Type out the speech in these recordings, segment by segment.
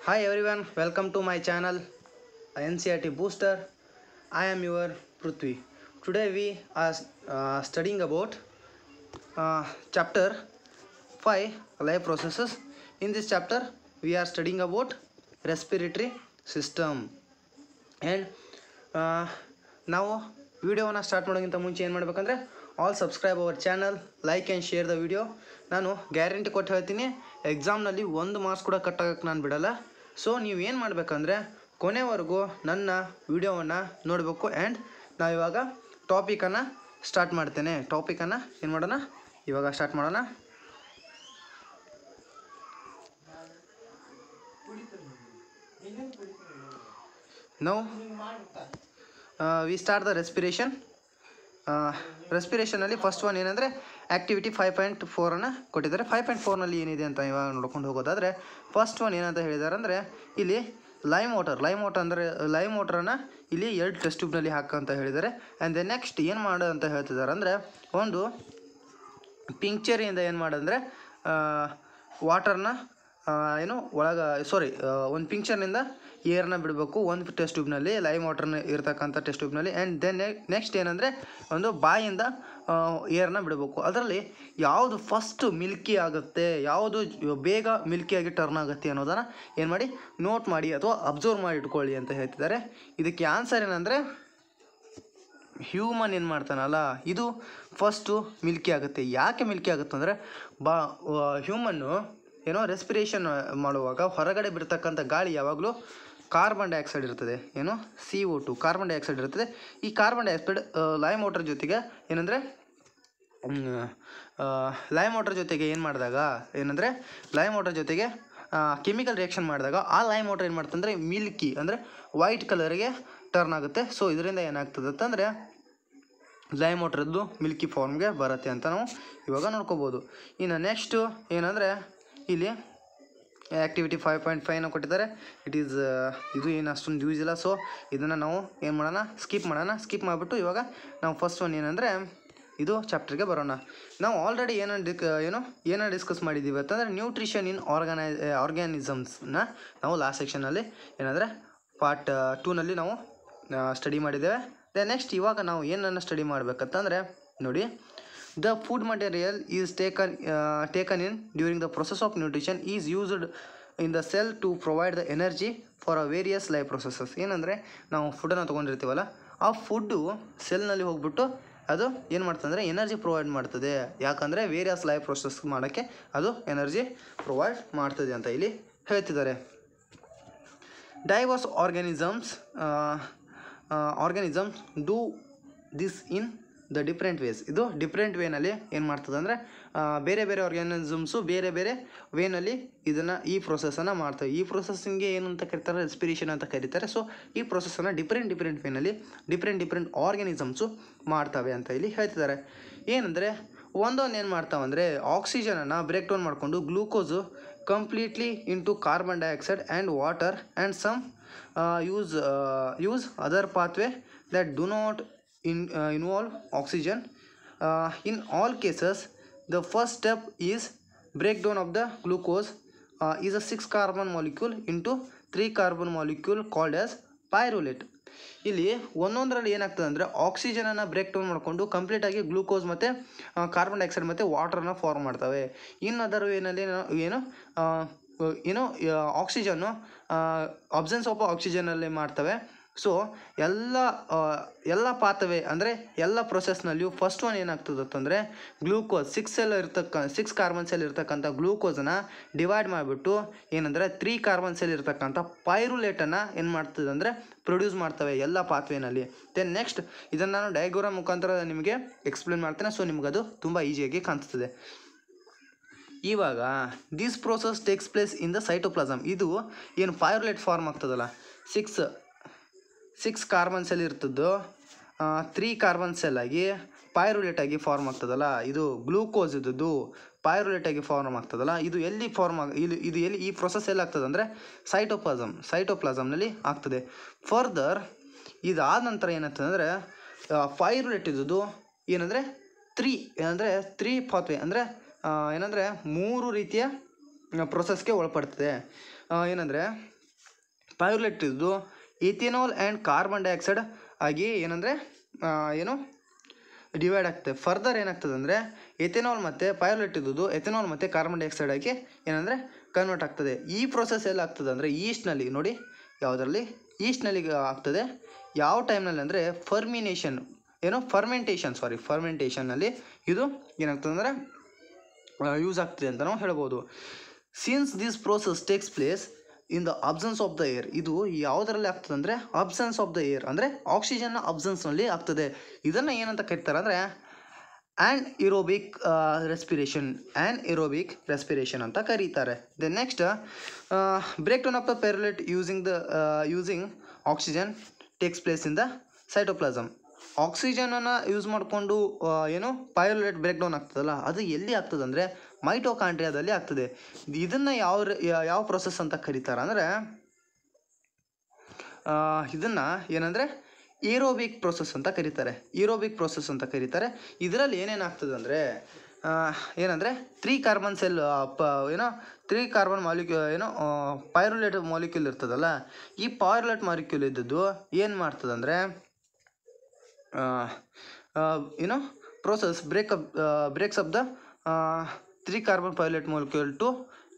Hi everyone, welcome to my channel NCERT Booster. I am your Prithvi. Today we are studying about chapter 5 life processes. In this chapter we are studying about respiratory system. And ನಾವು ವಿಡಿಯೋವನ್ನು start ಮಾಡೋಕ್ಕಿಂತ ಮುಂಚೆ ಏನು ಮಾಡಬೇಕಂದ್ರೆ all subscribe our channel, like and share the video. ನಾನು guarantee ಕೊಟ್ಟು ಹೇಳ್ತೀನಿ, ಎಕ್ಸಾಮ್ನಲ್ಲಿ 1 marks ಕೂಡ ಕಟ್ಟಾಗಕ್ಕೆ ನಾನು ಬಿಡಲ್ಲ. ಸೊ ನೀವು ಏನು ಮಾಡಬೇಕಂದ್ರೆ ಕೊನೆವರೆಗೂ ನನ್ನ ವಿಡಿಯೋವನ್ನು ನೋಡಬೇಕು. ಆ್ಯಂಡ್ ನಾವಿವಾಗ ಟಾಪಿಕನ್ನು ಸ್ಟಾರ್ಟ್ ಮಾಡ್ತೇನೆ. ಟಾಪಿಕನ್ನು ಏನು ಮಾಡೋಣ, ಇವಾಗ ಸ್ಟಾರ್ಟ್ ಮಾಡೋಣ. Now we start the respiration. ರೆಸ್ಪಿರೇಷನಲ್ಲಿ ಫಸ್ಟ್ ಒನ್ ಏನಂದರೆ ಆ್ಯಕ್ಟಿವಿಟಿ 5.4 ಕೊಟ್ಟಿದ್ದಾರೆ. 5.4ನಲ್ಲಿ ಏನಿದೆ ಅಂತ ಇವಾಗ ನೋಡ್ಕೊಂಡು ಹೋಗೋದಾದರೆ ಫಸ್ಟ್ ಒನ್ ಏನಂತ ಹೇಳಿದ್ದಾರೆ ಅಂದರೆ ಇಲ್ಲಿ ಲೈಮ್ ವಾಟರನ್ನು ಇಲ್ಲಿ 2 ಟೆಸ್ಟ್ ಟ್ಯೂಬ್ನಲ್ಲಿ ಹಾಕಂತ ಹೇಳಿದ್ದಾರೆ. ಆ್ಯಂಡ್ ದೆನ್ ನೆಕ್ಸ್ಟ್ ಏನು ಮಾಡು ಅಂತ ಹೇಳ್ತಿದ್ದಾರೆ ಅಂದರೆ ಒಂದು ಪಿಂಕ್ಚರಿಯಿಂದ ಏನು ಮಾಡಂದರೆ ವಾಟರ್ನ ಒಂದು ಪಿಂಕ್ಚರ್ನಿಂದ ಏರ್ನ ಬಿಡಬೇಕು ಒಂದು ಟೆಸ್ಟ್ ಟ್ಯೂಬ್ನಲ್ಲಿ, ಲೈಮ್ ವಾಟರ್ನ ಇರ್ತಕ್ಕಂಥ ಟೆಸ್ಟ್ ಟ್ಯೂಬ್ನಲ್ಲಿ. ಆ್ಯಂಡ್ ದೆನ್ ನೆಕ್ಸ್ಟ್ ಏನಂದರೆ ಒಂದು ಬಾಯಿಂದ ಏರ್ನ ಬಿಡಬೇಕು. ಅದರಲ್ಲಿ ಯಾವುದು ಫಸ್ಟ್ ಮಿಲ್ಕಿ ಆಗುತ್ತೆ, ಯಾವುದು ಬೇಗ ಮಿಲ್ಕಿಯಾಗಿ ಟರ್ನ್ ಆಗುತ್ತೆ ಅನ್ನೋದನ್ನು ಏನು ಮಾಡಿ ನೋಟ್ ಮಾಡಿ ಅಥವಾ ಅಬ್ಸರ್ವ್ ಮಾಡಿ ಇಟ್ಕೊಳ್ಳಿ ಅಂತ ಹೇಳ್ತಿದ್ದಾರೆ. ಇದಕ್ಕೆ ಆನ್ಸರ್ ಏನಂದರೆ ಹ್ಯೂಮನ್ ಏನು ಮಾಡ್ತಾನಲ್ಲ ಇದು ಫಸ್ಟು ಮಿಲ್ಕಿ ಆಗುತ್ತೆ. ಯಾಕೆ ಮಿಲ್ಕಿ ಆಗುತ್ತೆ ಅಂದರೆ ಹ್ಯೂಮನ್ನು ರೆಸ್ಪಿರೇಷನ್ ಮಾಡುವಾಗ ಹೊರಗಡೆ ಬಿಡ್ತಕ್ಕಂಥ ಗಾಳಿ ಯಾವಾಗಲೂ ಕಾರ್ಬನ್ ಡೈಆಕ್ಸೈಡ್ ಇರ್ತದೆ, CO2 ಕಾರ್ಬನ್ ಡೈಆಕ್ಸೈಡ್ ಇರ್ತದೆ. ಈ ಕಾರ್ಬನ್ ಡೈಆಕ್ಸೈಡ್ ಲೈಮ್ ವಾಟರ್ ಜೊತೆಗೆ ಲೈಮ್ ವಾಟರ್ ಜೊತೆಗೆ ಲೈಮ್ ವಾಟರ್ ಜೊತೆಗೆ ಕೆಮಿಕಲ್ ರಿಯಾಕ್ಷನ್ ಮಾಡಿದಾಗ ಆ ಲೈಮ್ ವಾಟರ್ ಏನು ಮಾಡ್ತಂದರೆ ಮಿಲ್ಕಿ ಅಂದರೆ ವೈಟ್ ಕಲರ್ಗೆ ಟರ್ನ್ ಆಗುತ್ತೆ. ಸೊ ಇದರಿಂದ ಏನಾಗ್ತದೆ ಅಂತಂದರೆ ಲೈಮ್ ವಾಟರ್ದು ಮಿಲ್ಕಿ ಫಾರ್ಮ್ಗೆ ಬರುತ್ತೆ ಅಂತ ನಾವು ಇವಾಗ ನೋಡ್ಕೋಬೋದು. ಇನ್ನು ನೆಕ್ಸ್ಟು ಏನಂದರೆ ಇಲ್ಲಿ ಆ್ಯಕ್ಟಿವಿಟಿ 5.5 ಕೊಟ್ಟಿದ್ದಾರೆ. ಇದು ಏನು ಅಷ್ಟೊಂದು ಯೂಸ್ ಇಲ್ಲ. ಸೊ ಇದನ್ನು ನಾವು ಏನು ಮಾಡೋಣ, ಸ್ಕಿಪ್ ಮಾಡಿಬಿಟ್ಟು ಇವಾಗ ನಾವು ಫಸ್ಟ್ ಒನ್ ಏನಂದರೆ ಇದು ಚಾಪ್ಟರ್ಗೆ ಬರೋಣ. ನಾವು ಆಲ್ರೆಡಿ ಏನೋ ಡಿಸ್ಕಸ್ ಮಾಡಿದ್ದೀವಿ ಅಂತಂದರೆ ನ್ಯೂಟ್ರಿಷನ್ ಇನ್ ಆರ್ಗ್ಯಾನಿಸಮ್ಸ್ನ ನಾವು ಲಾಸ್ಟ್ ಸೆಕ್ಷನಲ್ಲಿ ಏನಂದರೆ ಪಾರ್ಟ್ 2ನಲ್ಲಿ ನಾವು ಸ್ಟಡಿ ಮಾಡಿದ್ದೇವೆ. ದೆನ್ ನೆಕ್ಸ್ಟ್ ಇವಾಗ ನಾವು ಏನನ್ನು ಸ್ಟಡಿ ಮಾಡಬೇಕಂತಂದರೆ ನೋಡಿ, the food material is taken in during the process of nutrition is used in the cell to provide the energy for a various life processes. ಏನಂದರೆ ನಾವು ಫುಡ್ಡನ್ನು ತೊಗೊಂಡಿರ್ತೀವಲ್ಲ, ಆ ಫುಡ್ಡು ಸೆಲ್ನಲ್ಲಿ ಹೋಗ್ಬಿಟ್ಟು ಅದು ಏನು ಮಾಡ್ತಂದರೆ ಎನರ್ಜಿ ಪ್ರೊವೈಡ್ ಮಾಡ್ತದೆ. ಯಾಕಂದರೆ ವೇರಿಯಸ್ ಲೈಫ್ ಪ್ರೊಸೆಸ್ ಮಾಡೋಕ್ಕೆ ಅದು ಎನರ್ಜಿ ಪ್ರೊವೈಡ್ ಮಾಡ್ತದೆ ಅಂತ ಇಲ್ಲಿ ಹೇಳ್ತಿದ್ದಾರೆ. Diverse organisms do this in the different ways. ಇದು ಡಿಫ್ರೆಂಟ್ ವೇನಲ್ಲಿ ಏನು ಮಾಡ್ತದೆ ಅಂದರೆ ಬೇರೆ ಬೇರೆ ಆರ್ಗ್ಯಾನಿಸಮ್ಸು ಬೇರೆ ಬೇರೆ ವೇನಲ್ಲಿ ಈ ಪ್ರೊಸೆಸನ್ನು ಮಾಡ್ತವೆ. ಈ ಪ್ರೊಸೆಸ್ಸಿಂಗೆ ಏನು ಅಂತ ಕರೀತಾರೆ, ರೆಸ್ಪಿರೇಷನ್ ಅಂತ ಕರೀತಾರೆ. ಸೊ ಈ ಪ್ರೊಸೆಸನ್ನು ಡಿಫ್ರೆಂಟ್ ವೇನಲ್ಲಿ ಡಿಫ್ರೆಂಟ್ ಆರ್ಗ್ಯಾನಿಸಮ್ಸು ಮಾಡ್ತವೆ ಅಂತ ಇಲ್ಲಿ ಹೇಳ್ತಿದ್ದಾರೆ. ಏನಂದರೆ ಒಂದೊಂದು ಏನು ಮಾಡ್ತಾವಂದರೆ ಆಕ್ಸಿಜನನ್ನು ಬ್ರೇಕ್ ಡೌನ್ ಮಾಡಿಕೊಂಡು glucose completely into carbon dioxide and water and some use other pathway that do not involve oxygen. In all cases, the first step is breakdown of the glucose is a 6 carbon molecule into 3 carbon molecule called as pyruvate. ಇಲ್ಲಿ ಒಂದೊಂದರಲ್ಲಿ ಏನಾಗ್ತದೆ ಅಂದರೆ ಆಕ್ಸಿಜನನ್ನು break down ಮಾಡಿಕೊಂಡು ಕಂಪ್ಲೀಟಾಗಿ glucose ಮತ್ತು carbon dioxide ಮತ್ತು ವಾಟರನ್ನು form ಮಾಡ್ತವೆ. ಇನ್ನು ಅದರ ಏನಲ್ಲಿ ಆಕ್ಸಿಜನ್ನು ಅಬ್ಸೆನ್ಸ್ ಆಫ್ ಆಕ್ಸಿಜನಲ್ಲಿ ಮಾಡ್ತವೆ. ಸೊ ಎಲ್ಲ ಪಾತವೆ ಅಂದರೆ ಎಲ್ಲ ಪ್ರೊಸೆಸ್ನಲ್ಲಿಯೂ ಫಸ್ಟ್ ಒನ್ ಏನಾಗ್ತದೆ ಅಂತಂದರೆ ಗ್ಲೂಕೋಸ್ 6 ಕಾರ್ಬನ್ ಸೆಲ್ ಇರ್ತಕ್ಕಂಥ ಗ್ಲೂಕೋಸನ್ನು ಡಿವೈಡ್ ಮಾಡಿಬಿಟ್ಟು ಏನಂದರೆ 3 ಕಾರ್ಬನ್ ಸೆಲ್ ಇರ್ತಕ್ಕಂಥ ಪೈರುಲೇಟನ್ನು ಏನು ಮಾಡ್ತದೆ ಅಂದರೆ ಪ್ರೊಡ್ಯೂಸ್ ಮಾಡ್ತವೆ ಎಲ್ಲ ಪಾತ್ವೇನಲ್ಲಿ. ದೆನ್ ನೆಕ್ಸ್ಟ್ ಇದನ್ನು ನಾನು ಡಯಾಗ್ರಾಮ್ ಮುಖಾಂತರ ನಿಮಗೆ ಎಕ್ಸ್ಪ್ಲೇನ್ ಮಾಡ್ತೇನೆ. ಸೊ ನಿಮಗದು ತುಂಬ ಈಸಿಯಾಗಿ ಕಾಣಿಸ್ತದೆ. ಇವಾಗ this process takes place in the cytoplasm. ಇದು ಏನು ಪೈರುಲೇಟ್ ಫಾರ್ಮ್ ಆಗ್ತದಲ್ಲ, 6 ಕಾರ್ಬನ್ ಸೆಲ್ ಇರ್ತದ್ದು 3 ಕಾರ್ಬನ್ ಸೆಲ್ ಆಗಿ ಪೈರುಲೇಟಾಗಿ ಫಾರ್ಮ್ ಆಗ್ತದಲ್ಲ, ಇದು ಗ್ಲೂಕೋಸ್ ಇದ್ದದ್ದು ಪೈರುಲೇಟಾಗಿ ಫಾರ್ಮ್ ಆಗ್ತದಲ್ಲ, ಇದು ಎಲ್ಲಿ ಇದು ಎಲ್ಲಿ ಈ ಪ್ರೊಸೆಸ್ ಎಲ್ಲಿ ಆಗ್ತದೆ ಅಂದರೆ ಸೈಟೋಪ್ಲಾಸಮ್ನಲ್ಲಿ ಆಗ್ತದೆ. ಫರ್ದರ್ ಇದಾದ ನಂತರ ಏನಾಗ್ತದೆ ಅಂದರೆ ಪೈರುಲೇಟ್ ಇದ್ದದ್ದು ಏನಂದರೆ 3 ಪಾತ್ವೆ ಅಂದರೆ ಏನಂದರೆ 3 ರೀತಿಯ ಪ್ರೊಸೆಸ್ಗೆ ಒಳಪಡ್ತದೆ. ಏನಂದರೆ ಪೈರುಲೇಟ್ ಇದ್ದು ಇಥೆನಾಲ್ ಆ್ಯಂಡ್ ಕಾರ್ಬನ್ ಡೈಆಕ್ಸೈಡ್ ಆಗಿ ಏನಂದರೆ ಏನು ಡಿವೈಡ್ ಆಗ್ತದೆ. ಫರ್ದರ್ ಏನಾಗ್ತದೆ ಅಂದರೆ ಎಥೆನಾಲ್ ಮತ್ತು ಪೈರುಲೇಟ್ ಇದ್ದು ಎಥೆನಾಲ್ ಮತ್ತು ಕಾರ್ಬನ್ ಡೈಆಕ್ಸೈಡ್ ಆಗಿ ಏನಂದರೆ ಕನ್ವರ್ಟ್ ಆಗ್ತದೆ. ಈ ಪ್ರೊಸೆಸ್ ಎಲ್ಲ ಆಗ್ತದೆ ಅಂದರೆ ಈಸ್ಟ್ನಲ್ಲಿ, ನೋಡಿ ಯಾವುದರಲ್ಲಿ ಈಸ್ಟ್ನಲ್ಲಿ ಆಗ್ತದೆ. ಯಾವ ಟೈಮ್ನಲ್ಲಿ ಅಂದರೆ ಫರ್ಮೆಂಟೇಷನ್ನಲ್ಲಿ ಇದು ಏನಾಗ್ತದೆ ಅಂದರೆ ಯೂಸ್ ಆಗ್ತದೆ ಅಂತ ನಾವು ಹೇಳ್ಬೋದು. Since this process takes place in the absence of the air, ಇದು ಯಾವುದರಲ್ಲಿ ಆಗ್ತದೆ ಅಂದರೆ ಅಬ್ಸೆನ್ಸ್ ಆಫ್ ದ ಏರ್ ಅಂದರೆ ಆಕ್ಸಿಜನ್ನ ಅಬ್ಸೆನ್ಸ್ನಲ್ಲಿ ಆಗ್ತದೆ. ಇದನ್ನು ಏನಂತ ಕರೀತಾರೆ ಅಂದರೆ ಆ್ಯನ್ಏರೋಬಿಕ್ ರೆಸ್ಪಿರೇಷನ್ ಅಂತ ಕರೀತಾರೆ. Then next break down of the pyruvate using oxygen takes place in the cytoplasm. ಆಕ್ಸಿಜನನ್ನು ಯೂಸ್ ಮಾಡಿಕೊಂಡು ಏನು ಪೈರುಲೇಟ್ ಬ್ರೇಕ್ ಡೌನ್ ಆಗ್ತದಲ್ಲ, ಅದು ಎಲ್ಲಿ ಆಗ್ತದೆ ಅಂದರೆ ಮೈಟೋಕಾಂಡ್ರಿಯಾದಲ್ಲಿ ಆಗ್ತದೆ. ಇದನ್ನು ಯಾವ ಪ್ರೊಸೆಸ್ ಅಂತ ಕರೀತಾರೆ ಅಂದರೆ ಇದನ್ನು ಏನಂದರೆ ಏರೋಬಿಕ್ ಪ್ರೊಸೆಸ್ ಅಂತ ಕರೀತಾರೆ. ಇದರಲ್ಲಿ ಏನೇನಾಗ್ತದೆ ಅಂದರೆ ಏನಂದರೆ 3 carbon cell 3 carbon molecule pyruvate molecule ಇರ್ತದಲ್ಲ, ಈ ಪೈರುಲೇಟ್ ಮಾಲಿಕ್ಯೂಲ್ ಇದ್ದದ್ದು ಏನು ಮಾಡ್ತದೆ ಅಂದರೆ process breaks up the 3 carbon pyrrolate molecule to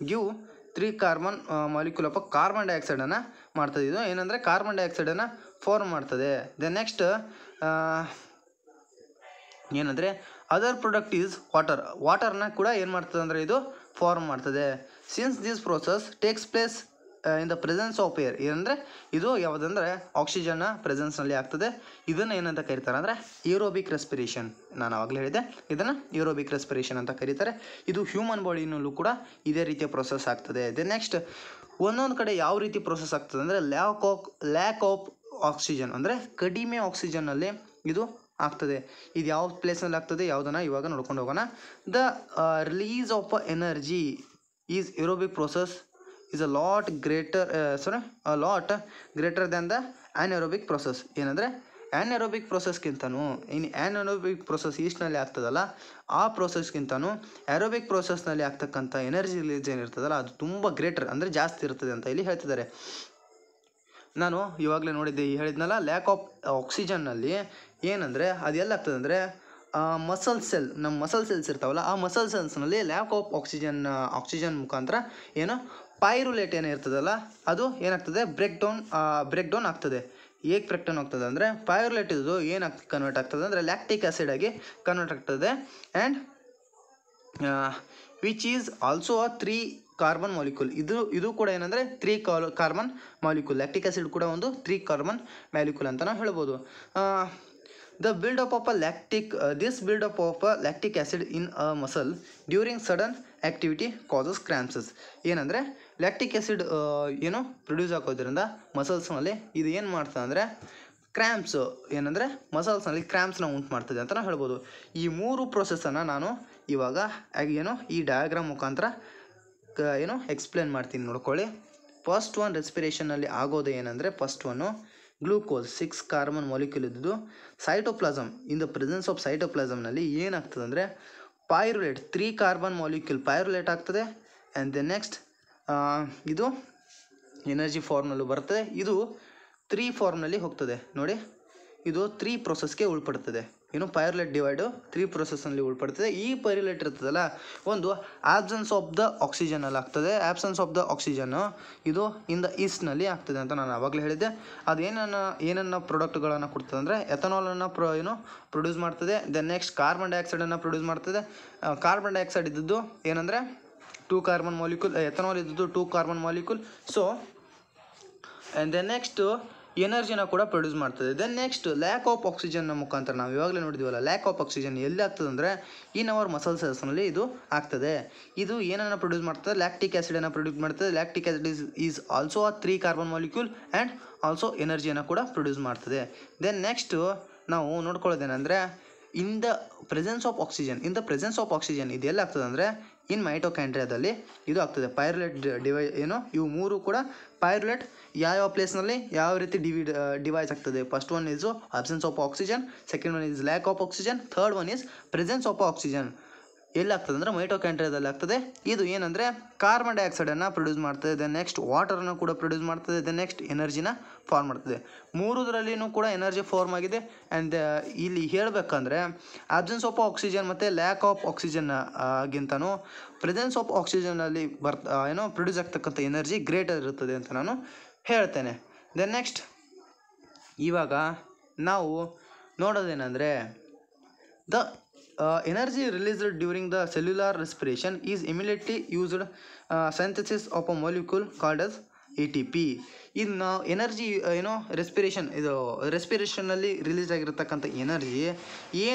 give 3 carbon molecule of carbon ಡೈಆಕ್ಸೈಡನ್ನು ಮಾಡ್ತದೆ. ಇದು ಏನಂದರೆ ಕಾರ್ಬನ್ ಡೈಆಕ್ಸೈಡನ್ನು ಫಾರ್ಮ್ ಮಾಡ್ತದೆ. ದೆನ್ ನೆಕ್ಸ್ಟ್ ಏನಂದರೆ ಅದರ್ ಪ್ರಾಡಕ್ಟ್ ಈಸ್ ವಾಟರ್ನ ಕೂಡ ಏನು ಮಾಡ್ತದೆ ಅಂದರೆ ಇದು ಫಾರ್ಮ್ ಮಾಡ್ತದೆ. Since this process takes place in the presence of air, ಏನಂದರೆ ಇದು ಯಾವುದಂದರೆ ಆಕ್ಸಿಜನ್ನ ಪ್ರೆಸೆನ್ಸ್ನಲ್ಲಿ ಆಗ್ತದೆ. ಇದನ್ನು ಏನಂತ ಕರೀತಾರೆ ಅಂದರೆ ಏರೋಬಿಕ್ ರೆಸ್ಪಿರೇಷನ್. ನಾನು ಆವಾಗಲೇ ಹೇಳಿದೆ, ಇದನ್ನು ಏರೋಬಿಕ್ ರೆಸ್ಪಿರೇಷನ್ ಅಂತ ಕರೀತಾರೆ. ಇದು ಹ್ಯೂಮನ್ ಬಾಡಿನಲ್ಲೂ ಕೂಡ ಇದೇ ರೀತಿಯ ಪ್ರೊಸೆಸ್ ಆಗ್ತದೆ. ದೆನ್ ನೆಕ್ಸ್ಟ್ ಒಂದೊಂದು ಕಡೆ ಯಾವ ರೀತಿ ಪ್ರೊಸೆಸ್ ಆಗ್ತದೆ ಅಂದರೆ ಲ್ಯಾಕ್ ಆಫ್ ಆಕ್ಸಿಜನ್ ಅಂದರೆ ಕಡಿಮೆ ಆಕ್ಸಿಜನ್ನಲ್ಲಿ ಇದು ಆಗ್ತದೆ. ಇದು ಯಾವ ಪ್ಲೇಸ್ನಲ್ಲಿ ಆಗ್ತದೆ ಯಾವುದನ್ನು ಇವಾಗ ನೋಡ್ಕೊಂಡು ಹೋಗೋಣ. The release of energy is aerobic process is a lot greater than the anaerobic process. ಏನಂದರೆ ಆ್ಯನ್ಎರೋಬಿಕ್ ಪ್ರೊಸೆಸ್ಗಿಂತನೂ ಆ್ಯನ್ಎರೋಬಿಕ್ ಪ್ರೊಸೆಸ್ ಈಸ್ಟ್ನಲ್ಲಿ ಆಗ್ತದಲ್ಲ, ಆ ಪ್ರೊಸೆಸ್ಗಿಂತನೂ ಆ್ಯರೋಬಿಕ್ ಪ್ರೊಸೆಸ್ನಲ್ಲಿ ಆಗ್ತಕ್ಕಂಥ ಎನರ್ಜಿ ರಿಲೀಸ್ ಏನಿರ್ತದಲ್ಲ ಅದು ತುಂಬ ಗ್ರೇಟರ್ ಅಂದರೆ ಜಾಸ್ತಿ ಇರ್ತದೆ ಅಂತ ಇಲ್ಲಿ ಹೇಳ್ತಿದ್ದಾರೆ. ನಾನು ಇವಾಗಲೇ ಹೇಳಿದ್ನಲ್ಲ ಲ್ಯಾಕ್ ಆಫ್ ಆಕ್ಸಿಜನ್ನಲ್ಲಿ ಏನಂದರೆ ಅದು ಎಲ್ಲಾಗ್ತದೆ ಅಂದರೆ ನಮ್ಮ ಮಸಲ್ ಸೆಲ್ಸ್ ಇರ್ತಾವಲ್ಲ, ಆ ಮಸಲ್ ಸೆಲ್ಸ್ನಲ್ಲಿ ಲ್ಯಾಕ್ ಆಫ್ ಆಕ್ಸಿಜನ್ ಮುಖಾಂತರ ಪೈರುಲೇಟ್ ಏನಿರ್ತದಲ್ಲ ಅದು ಏನಾಗ್ತದೆ ಬ್ರೇಕ್ ಡೌನ್ ಆಗ್ತದೆ. ಹೇಗೆ ಬ್ರೇಕ್ ಡೌನ್ ಆಗ್ತದೆ ಅಂದರೆ ಪೈರುಲೇಟ್ ಇದು ಏನಾಗ್ತದೆ ಕನ್ವರ್ಟ್ ಆಗ್ತದೆ ಅಂದರೆ ಲ್ಯಾಕ್ಟಿಕ್ ಆ್ಯಸಿಡ್ ಆಗಿ ಕನ್ವರ್ಟ್ ಆಗ್ತದೆ. And which is also 3 carbon molecule. ಇದು ಕೂಡ ಏನಂದರೆ 3 ಕಾರ್ಬನ್ ಮಾಲಿಕ್ಯೂಲ್. ಲ್ಯಾಕ್ಟಿಕ್ ಆ್ಯಸಿಡ್ ಕೂಡ ಒಂದು 3 ಕಾರ್ಬನ್ ಮಾಲಿಕ್ಯೂಲ್ ಅಂತ ನಾವು ಹೇಳ್ಬೋದು. This buildup of lactic acid in a muscle during sudden activity causes cramps. ಏನಂದರೆ ಲ್ಯಾಕ್ಟಿಕ್ ಆ್ಯಸಿಡ್ ಪ್ರೊಡ್ಯೂಸ್ ಆಗೋದ್ರಿಂದ ಮಸಲ್ಸ್ನಲ್ಲಿ ಇದು ಏನು ಮಾಡ್ತದೆ ಅಂದರೆ ಕ್ರ್ಯಾಂಪ್ಸ್, ಏನಂದರೆ ಮಸಲ್ಸ್ನಲ್ಲಿ ಕ್ರ್ಯಾಂಪ್ಸ್ನ ಉಂಟು ಮಾಡ್ತದೆ ಅಂತ ನಾವು ಹೇಳ್ಬೋದು. ಈ 3 ಪ್ರೊಸೆಸನ್ನು ನಾನು ಇವಾಗ ಈ ಡಯಾಗ್ರಾಮ್ ಮುಖಾಂತರ ಎಕ್ಸ್ಪ್ಲೇನ್ ಮಾಡ್ತೀನಿ, ನೋಡ್ಕೊಳ್ಳಿ. ಫಸ್ಟ್ ಒನ್ ರೆಸ್ಪಿರೇಷನ್ನಲ್ಲಿ ಆಗೋದು ಏನಂದರೆ ಫಸ್ಟ್ ಒನ್ನು ಗ್ಲೂಕೋಸ್ 6 ಕಾರ್ಬನ್ ಮಾಲಿಕ್ಯೂಲ್ ಇದ್ದು cytoplasm. In the presence of ಸೈಟೋಪ್ಲಾಸಮ್ನಲ್ಲಿ ಏನಾಗ್ತದೆ ಅಂದರೆ ಪೈರುಲೇಟ್ 3 ಕಾರ್ಬನ್ ಮಾಲಿಕ್ಯೂಲ್ ಪೈರುಲೇಟ್ ಆಗ್ತದೆ. ಆ್ಯಂಡ್ ದೆನ್ ನೆಕ್ಸ್ಟ್ ಇದು ಎನರ್ಜಿ ಫಾರ್ಮ್ನಲ್ಲೂ ಬರ್ತದೆ. ಇದು 3 ಫಾರ್ಮ್ನಲ್ಲಿ ಹೋಗ್ತದೆ. ನೋಡಿ, ಇದು 3 ಪ್ರೊಸೆಸ್ಗೆ ಉಳ್ಪಡ್ತದೆ. ಪೈರುಲೇಟ್ ಡಿವೈಡು 3 ಪ್ರೊಸೆಸ್ನಲ್ಲಿ ಉಳ್ಪಡ್ತದೆ. ಈ ಪೈರುಲೇಟ್ ಇರ್ತದಲ್ಲ ಒಂದು ಆಬ್ಸೆನ್ಸ್ ಆಫ್ ದ ಆಕ್ಸಿಜನಲ್ಲಿ ಆಗ್ತದೆ. ಆಬ್ಸೆನ್ಸ್ ಆಫ್ ದ ಆಕ್ಸಿಜನ್ನು ಇದು ಇನ್ ದ ಈಸ್ಟ್ನಲ್ಲಿ ಆಗ್ತದೆ ಅಂತ ನಾನು ಆವಾಗಲೇ ಹೇಳಿದ್ದೆ. ಅದು ಏನನ್ನ ಪ್ರಾಡಕ್ಟ್ಗಳನ್ನು ಕೊಡ್ತದೆ ಅಂದರೆ ಎಥನಾಲನ್ನು ಪ್ರೊಡ್ಯೂಸ್ ಮಾಡ್ತದೆ. ದೆನ್ ನೆಕ್ಸ್ಟ್ ಕಾರ್ಬನ್ ಡೈಆಕ್ಸೈಡನ್ನು ಪ್ರೊಡ್ಯೂಸ್ ಮಾಡ್ತದೆ. ಕಾರ್ಬನ್ ಡೈಆಕ್ಸೈಡ್ ಇದ್ದದ್ದು ಏನಂದರೆ 2 ಕಾರ್ಬನ್ ಮಾಲಿಕ್ಯೂಲ್, ಎಥನಾಲ್ ಇದ್ದದ್ದು 2 carbon molecule. So and then next ಎನರ್ಜಿನ ಕೂಡ ಪ್ರೊಡ್ಯೂಸ್ ಮಾಡ್ತದೆ. ದೆನ್ ನೆಕ್ಸ್ಟ್ ಲ್ಯಾಕ್ ಆಫ್ ಆಕ್ಸಿಜನ್ನ ಮುಖಾಂತರ ನಾವು ಇವಾಗಲೇ ನೋಡಿದ್ವಲ್ಲ, ಲ್ಯಾಕ್ ಆಫ್ ಆಕ್ಸಿಜನ್ ಎಲ್ಲಿ ಆಗ್ತದೆ ಅಂದರೆ ಇನ್ ಅವರ್ ಮಸಲ್ ಸೆಲ್ಸ್ನಲ್ಲಿ ಇದು ಆಗ್ತದೆ. ಇದು ಏನನ್ನು ಪ್ರೊಡ್ಯೂಸ್ ಮಾಡ್ತದೆ, ಲ್ಯಾಕ್ಟಿಕ್ ಆ್ಯಸಿಡನ್ನು ಪ್ರೊಡ್ಯೂಸ್ ಮಾಡ್ತದೆ. Lactic acid is also 3 carbon molecule and also ಎನರ್ಜಿಯನ್ನು ಕೂಡ ಪ್ರೊಡ್ಯೂಸ್ ಮಾಡ್ತದೆ. ದೆನ್ ನೆಕ್ಸ್ಟು ನಾವು ನೋಡ್ಕೊಳ್ಳೋದೇನೆಂದರೆ in the presence of oxygen ಇದು ಎಲ್ಲಿ ಆಗ್ತದೆ ಅಂದರೆ ಇನ್ ಮೈಟೋಕಾಂಡ್ರಿಯಾದಲ್ಲಿ ಇದು ಆಗ್ತದೆ. ಪೈರುಲೇಟ್ ಇವು 3 ಕೂಡ ಪೈರುಲೇಟ್ ಯಾವ ಪ್ಲೇಸ್ನಲ್ಲಿ ಯಾವ ರೀತಿ ಡಿವೈಸ್ ಆಗ್ತದೆ. First one is absence of oxygen, second one is lack of oxygen, third one is presence of oxygen. ಎಲ್ಲಾಗ್ತದೆ ಅಂದರೆ ಮೈಟೋಕಾಂಡ್ರಿಯಾದಲ್ಲಿ ಆಗ್ತದೆ. ಇದು ಏನಂದರೆ ಕಾರ್ಬನ್ ಡೈಆಕ್ಸೈಡನ್ನು ಪ್ರೊಡ್ಯೂಸ್ ಮಾಡ್ತದೆ, ದೆನ್ ನೆಕ್ಸ್ಟ್ ವಾಟರನ್ನು ಕೂಡ ಪ್ರೊಡ್ಯೂಸ್ ಮಾಡ್ತದೆ, ದೆನ್ ನೆಕ್ಸ್ಟ್ ಎನರ್ಜಿನ ಫಾರ್ಮ್ ಮಾಡ್ತದೆ. ಮೂರದರಲ್ಲಿನೂ ಕೂಡ ಎನರ್ಜಿ ಫಾರ್ಮ್ ಆಗಿದೆ. ಆ್ಯಂಡ್ ಇಲ್ಲಿ ಹೇಳಬೇಕಂದ್ರೆ ಆಬ್ಸೆನ್ಸ್ ಆಫ್ ಆಕ್ಸಿಜನ್ ಮತ್ತು ಲ್ಯಾಕ್ ಆಫ್ ಆಕ್ಸಿಜನ್ ಗಿಂತನೂ ಪ್ರೆಸೆನ್ಸ್ ಆಫ್ ಆಕ್ಸಿಜನಲ್ಲಿ ಪ್ರೊಡ್ಯೂಸ್ ಆಗ್ತಕ್ಕಂಥ ಎನರ್ಜಿ ಗ್ರೇಟರ್ ಇರುತ್ತದೆ ಅಂತ ನಾನು ಹೇಳ್ತೇನೆ. ದೆನ್ ನೆಕ್ಸ್ಟ್ ಇವಾಗ ನಾವು ನೋಡೋದೇನೆಂದರೆ the energy released during the cellular respiration is immediately used synthesis of a molecule called as ATP. ಇನ್ನು ಎನರ್ಜಿ ರೆಸ್ಪಿರೇಷನ್, ಇದು ರೆಸ್ಪಿರೇಷನಲ್ಲಿ ರಿಲೀಸ್ ಆಗಿರತಕ್ಕಂಥ ಎನರ್ಜಿ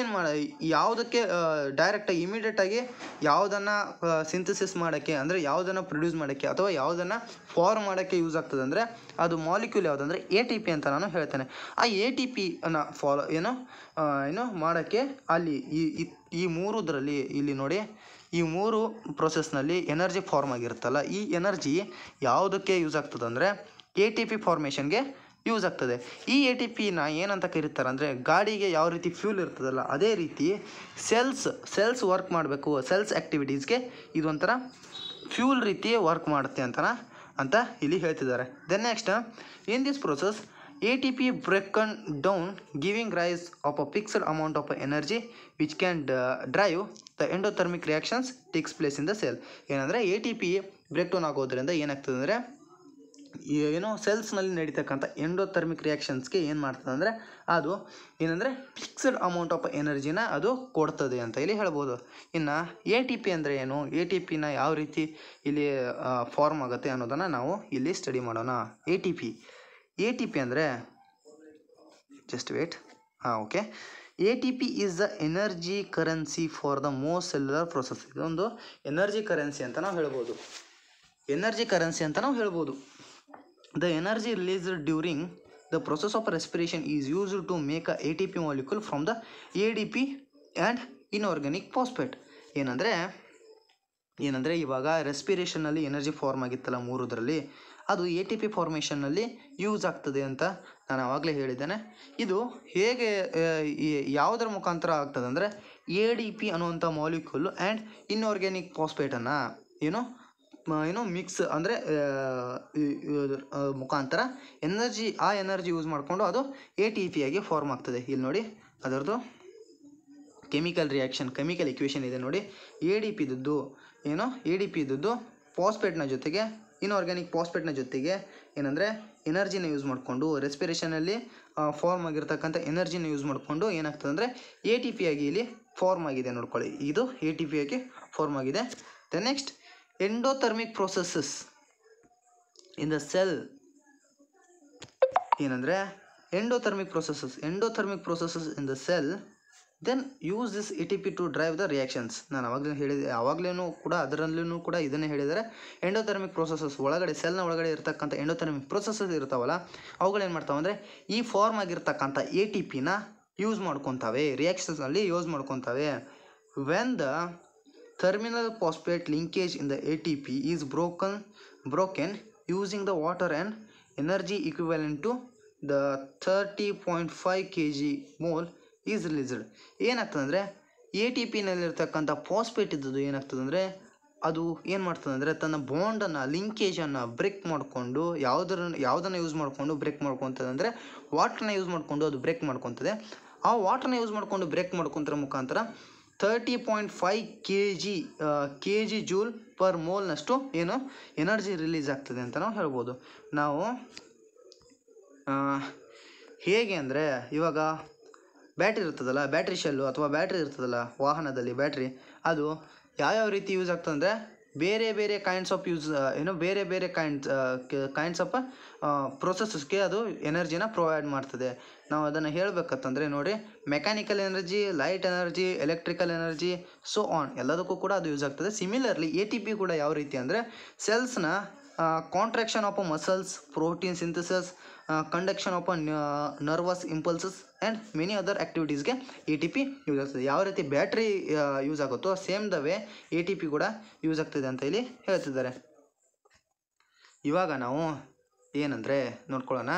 ಯಾವುದಕ್ಕೆ ಡೈರೆಕ್ಟಾಗಿ ಇಮಿಡಿಯೇಟಾಗಿ ಯಾವುದನ್ನು ಸಿಂಥಸಿಸ್ ಮಾಡೋಕ್ಕೆ ಅಂದರೆ ಯಾವುದನ್ನು ಪ್ರೊಡ್ಯೂಸ್ ಮಾಡೋಕ್ಕೆ ಅಥವಾ ಯಾವುದನ್ನು ಫಾರ್ಮ್ ಮಾಡೋಕ್ಕೆ ಯೂಸ್ ಆಗ್ತದೆ ಅಂದರೆ ಅದು ಮಾಲಿಕ್ಯೂಲ್ ಯಾವುದಂದರೆ ATP ಅಂತ ನಾನು ಹೇಳ್ತೇನೆ. ಆ ATP ಅನ್ನು ಮಾಡೋಕ್ಕೆ ಅಲ್ಲಿ ಈ ಮೂರುದರಲ್ಲಿ ಇಲ್ಲಿ ನೋಡಿ, ಈ ಮೂರು ಪ್ರೊಸೆಸ್ನಲ್ಲಿ ಎನರ್ಜಿ ಫಾರ್ಮ್ ಆಗಿರುತ್ತಲ್ಲ, ಈ ಎನರ್ಜಿ ಯಾವುದಕ್ಕೆ ಯೂಸ್ ಆಗ್ತದೆ ಅಂದರೆ ATP ಫಾರ್ಮೇಷನ್ಗೆ ಯೂಸ್ ಆಗ್ತದೆ. ಈ ATPನ ಏನಂತ ಕರೀತಾರೆ ಅಂದರೆ ಗಾಡಿಗೆ ಯಾವ ರೀತಿ ಫ್ಯೂಲ್ ಇರ್ತದಲ್ಲ ಅದೇ ರೀತಿ ಸೆಲ್ಸ್ ವರ್ಕ್ ಮಾಡಬೇಕು, ಸೆಲ್ಸ್ ಆ್ಯಕ್ಟಿವಿಟೀಸ್ಗೆ ಇದೊಂಥರ ಫ್ಯೂಲ್ ರೀತಿ ವರ್ಕ್ ಮಾಡುತ್ತೆ ಅಂತ ಇಲ್ಲಿ ಹೇಳ್ತಿದ್ದಾರೆ. Then next in this process ATP broken down giving rise of a fixed amount of energy which can drive the endothermic reactions takes place in the cell. ಏನಂದರೆ ATP break down ಆಗೋದ್ರಿಂದ ಏನಾಗ್ತದೆ ಅಂದರೆ ಸೆಲ್ಸ್ನಲ್ಲಿ ನಡೀತಕ್ಕಂಥ endothermic ರಿಯಾಕ್ಷನ್ಸ್ಗೆ ಏನು ಮಾಡ್ತದೆ ಅಂದರೆ ಅದು ಏನಂದರೆ ಫಿಕ್ಸ್ಡ್ ಅಮೌಂಟ್ ಆಫ್ ಎನರ್ಜಿನ ಅದು ಕೊಡ್ತದೆ ಅಂತ ಇಲ್ಲಿ ಹೇಳ್ಬೋದು. ಇನ್ನು ATP ಅಂದರೆ ಏನು, ATPನ ಯಾವ ರೀತಿ ಇಲ್ಲಿ ಫಾರ್ಮ್ ಆಗುತ್ತೆ ಅನ್ನೋದನ್ನು ನಾವು ಇಲ್ಲಿ ಸ್ಟಡಿ ಮಾಡೋಣ. ATP ಅಂದರೆ just wait. Okay, ATP is the energy currency for the most cellular process. ಇದೊಂದು ಎನರ್ಜಿ ಕರೆನ್ಸಿ ಅಂತ ನಾವು ಹೇಳ್ಬೋದು. The energy released during the process of respiration is used to make a ATP molecule from the ADP and inorganic phosphate. ಏನಂದರೆ ಇವಾಗ ರೆಸ್ಪಿರೇಷನ್ನಲ್ಲಿ energy form ಆಗಿತ್ತಲ್ಲ ಮೂರದರಲ್ಲಿ, ಅದು ATP ಫಾರ್ಮೇಷನ್ನಲ್ಲಿ use ಆಗ್ತದೆ ಅಂತ ನಾನು ಆವಾಗಲೇ ಹೇಳಿದ್ದೇನೆ. ಇದು ಹೇಗೆ ಯಾವುದರ ಮುಖಾಂತರ ಆಗ್ತದೆ ಅಂದರೆ ADP ಅನ್ನುವಂಥ ಮಾಲಿಕ್ಯೂಲ್ ಆ್ಯಂಡ್ ಇನ್ಆರ್ಗ್ಯಾನಿಕ್ ಫಾಸ್ಫೇಟನ್ನು ಮಿಕ್ಸ್ ಅಂದರೆ ಮುಖಾಂತರ ಎನರ್ಜಿ ಯೂಸ್ ಮಾಡಿಕೊಂಡು ಅದು ATP ಆಗಿ ಫಾರ್ಮ್ ಆಗ್ತದೆ. ಇಲ್ಲಿ ನೋಡಿ ಅದರದ್ದು ಕೆಮಿಕಲ್ ಇಕ್ವೇಷನ್ ಇದೆ ನೋಡಿ. ADP ಇದ್ದದ್ದು ಫಾಸ್ಫೇಟ್ನ ಜೊತೆಗೆ ಇನ್ಆರ್ಗ್ಯಾನಿಕ್ ಫಾಸ್ಫೇಟ್ನ ಜೊತೆಗೆ ಏನಂದರೆ ಎನರ್ಜಿನ ಯೂಸ್ ಮಾಡಿಕೊಂಡು ರೆಸ್ಪಿರೇಷನಲ್ಲಿ ಫಾರ್ಮ್ ಆಗಿರ್ತಕ್ಕಂಥ ಎನರ್ಜಿನ ಯೂಸ್ ಮಾಡಿಕೊಂಡು ಏನಾಗ್ತದೆ ಅಂದರೆ ATP ಆಗಿ ಇಲ್ಲಿ ಫಾರ್ಮ್ ಆಗಿದೆ ನೋಡ್ಕೊಳ್ಳಿ. ಇದು ATP ಆಗಿ ಫಾರ್ಮ್ ಆಗಿದೆ. The next endothermic processes in the cell. ಏನಂದರೆ endothermic processes in the cell then use this ATP to drive the reactions. ನಾನು ಆವಾಗಲೂ ಕೂಡ ಅದರಲ್ಲೂ ಕೂಡ ಇದನ್ನೇ ಹೇಳಿದರೆ ಎಂಡೋಥರ್ಮಿಕ್ ಪ್ರೊಸೆಸಸ್ ಒಳಗಡೆ ಸೆಲ್ನ ಒಳಗಡೆ ಇರತಕ್ಕಂಥ ಎಂಡೋಥರ್ಮಿಕ್ ಪ್ರೊಸೆಸಸ್ ಇರ್ತಾವಲ್ಲ ಅವುಗಳೇನು ಮಾಡ್ತಾವೆ ಅಂದರೆ ಈ ಫಾರ್ಮ್ ಆಗಿರ್ತಕ್ಕಂಥ ATPನ ಯೂಸ್ ಮಾಡ್ಕೊತಾವೆ, ರಿಯಾಕ್ಷನ್ಸ್ನಲ್ಲಿ ಯೂಸ್ ಮಾಡ್ಕೊತಾವೆ. When the terminal phosphate linkage in the ATP is broken using the water and energy equivalent to the 30.5 kg mole is released. ಏನಾಗ್ತದೆ ಅಂದರೆ ATPನಲ್ಲಿರ್ತಕ್ಕಂಥ ಫಾಸ್ಫೇಟ್ ಇದ್ದದ್ದು ಏನಾಗ್ತದೆ ಅಂದರೆ ಅದು ಏನು ಮಾಡ್ತದೆ ಅಂದರೆ ತನ್ನ ಬಾಂಡನ್ನು ಲಿಂಕೇಜನ್ನು ಬ್ರೇಕ್ ಮಾಡಿಕೊಂಡು ಯಾವುದನ್ನು ಯೂಸ್ ಮಾಡಿಕೊಂಡು ಬ್ರೇಕ್ ಮಾಡ್ಕೊತದೆ ಅಂದರೆ ವಾಟ್ರನ್ನ ಯೂಸ್ ಮಾಡಿಕೊಂಡು ಅದು ಬ್ರೇಕ್ ಮಾಡ್ಕೊತದೆ. ಆ ವಾಟ್ರನ್ನ ಯೂಸ್ ಮಾಡಿಕೊಂಡು ಬ್ರೇಕ್ ಮಾಡ್ಕೊತರ ಮುಖಾಂತರ 30.5 kg ಜೂಲ್ ಪರ್ ಮೋಲ್ನಷ್ಟು ಎನರ್ಜಿ ರಿಲೀಸ್ ಆಗ್ತದೆ ಅಂತ ನಾವು ಹೇಳ್ಬೋದು. ನಾವು ಹೇಗೆ ಅಂದರೆ ಇವಾಗ ಬ್ಯಾಟ್ರಿ ಇರ್ತದಲ್ಲ, ಬ್ಯಾಟ್ರಿ ಶೆಲ್ಲು ಅಥವಾ ಬ್ಯಾಟ್ರಿ ಇರ್ತದಲ್ಲ ವಾಹನದಲ್ಲಿ ಬ್ಯಾಟ್ರಿ, ಅದು ಯಾವ್ಯಾವ ರೀತಿ ಯೂಸ್ ಆಗ್ತದೆ ಅಂದರೆ ಬೇರೆ ಕೈಂಡ್ಸ್ ಆಫ್ ಬೇರೆ ಕೈಂಡ್ಸ್ ಆಫ್ ಪ್ರೊಸೆಸಸ್ಗೆ ಅದು ಎನರ್ಜಿನ ಪ್ರೊವೈಡ್ ಮಾಡ್ತದೆ. ನಾವು ಅದನ್ನು ಹೇಳಬೇಕಂತಂದರೆ ನೋಡಿ, mechanical energy, light energy, electrical energy, so on ಎಲ್ಲದಕ್ಕೂ ಕೂಡ ಅದು ಯೂಸ್ ಆಗ್ತದೆ. ಸಿಮಿಲರ್ಲಿ ATP ಕೂಡ ಯಾವ ರೀತಿ ಅಂದರೆ ಸೆಲ್ಸ್ನ contraction of muscles, protein synthesis, conduction of nervous impulses and many other ಆ್ಯಕ್ಟಿವಿಟೀಸ್ಗೆ ATP ಯೂಸ್ ಆಗ್ತದೆ. ಯಾವ ರೀತಿ ಬ್ಯಾಟ್ರಿ ಯೂಸ್ ಆಗುತ್ತೋ ಸೇಮ್ ದ ವೇ ATP ಕೂಡ ಯೂಸ್ ಆಗ್ತದೆ ಅಂತ ಇಲ್ಲಿ ಹೇಳ್ತಿದ್ದಾರೆ. ಇವಾಗ ನಾವು ಏನಂದರೆ ನೋಡ್ಕೊಳ್ಳೋಣ.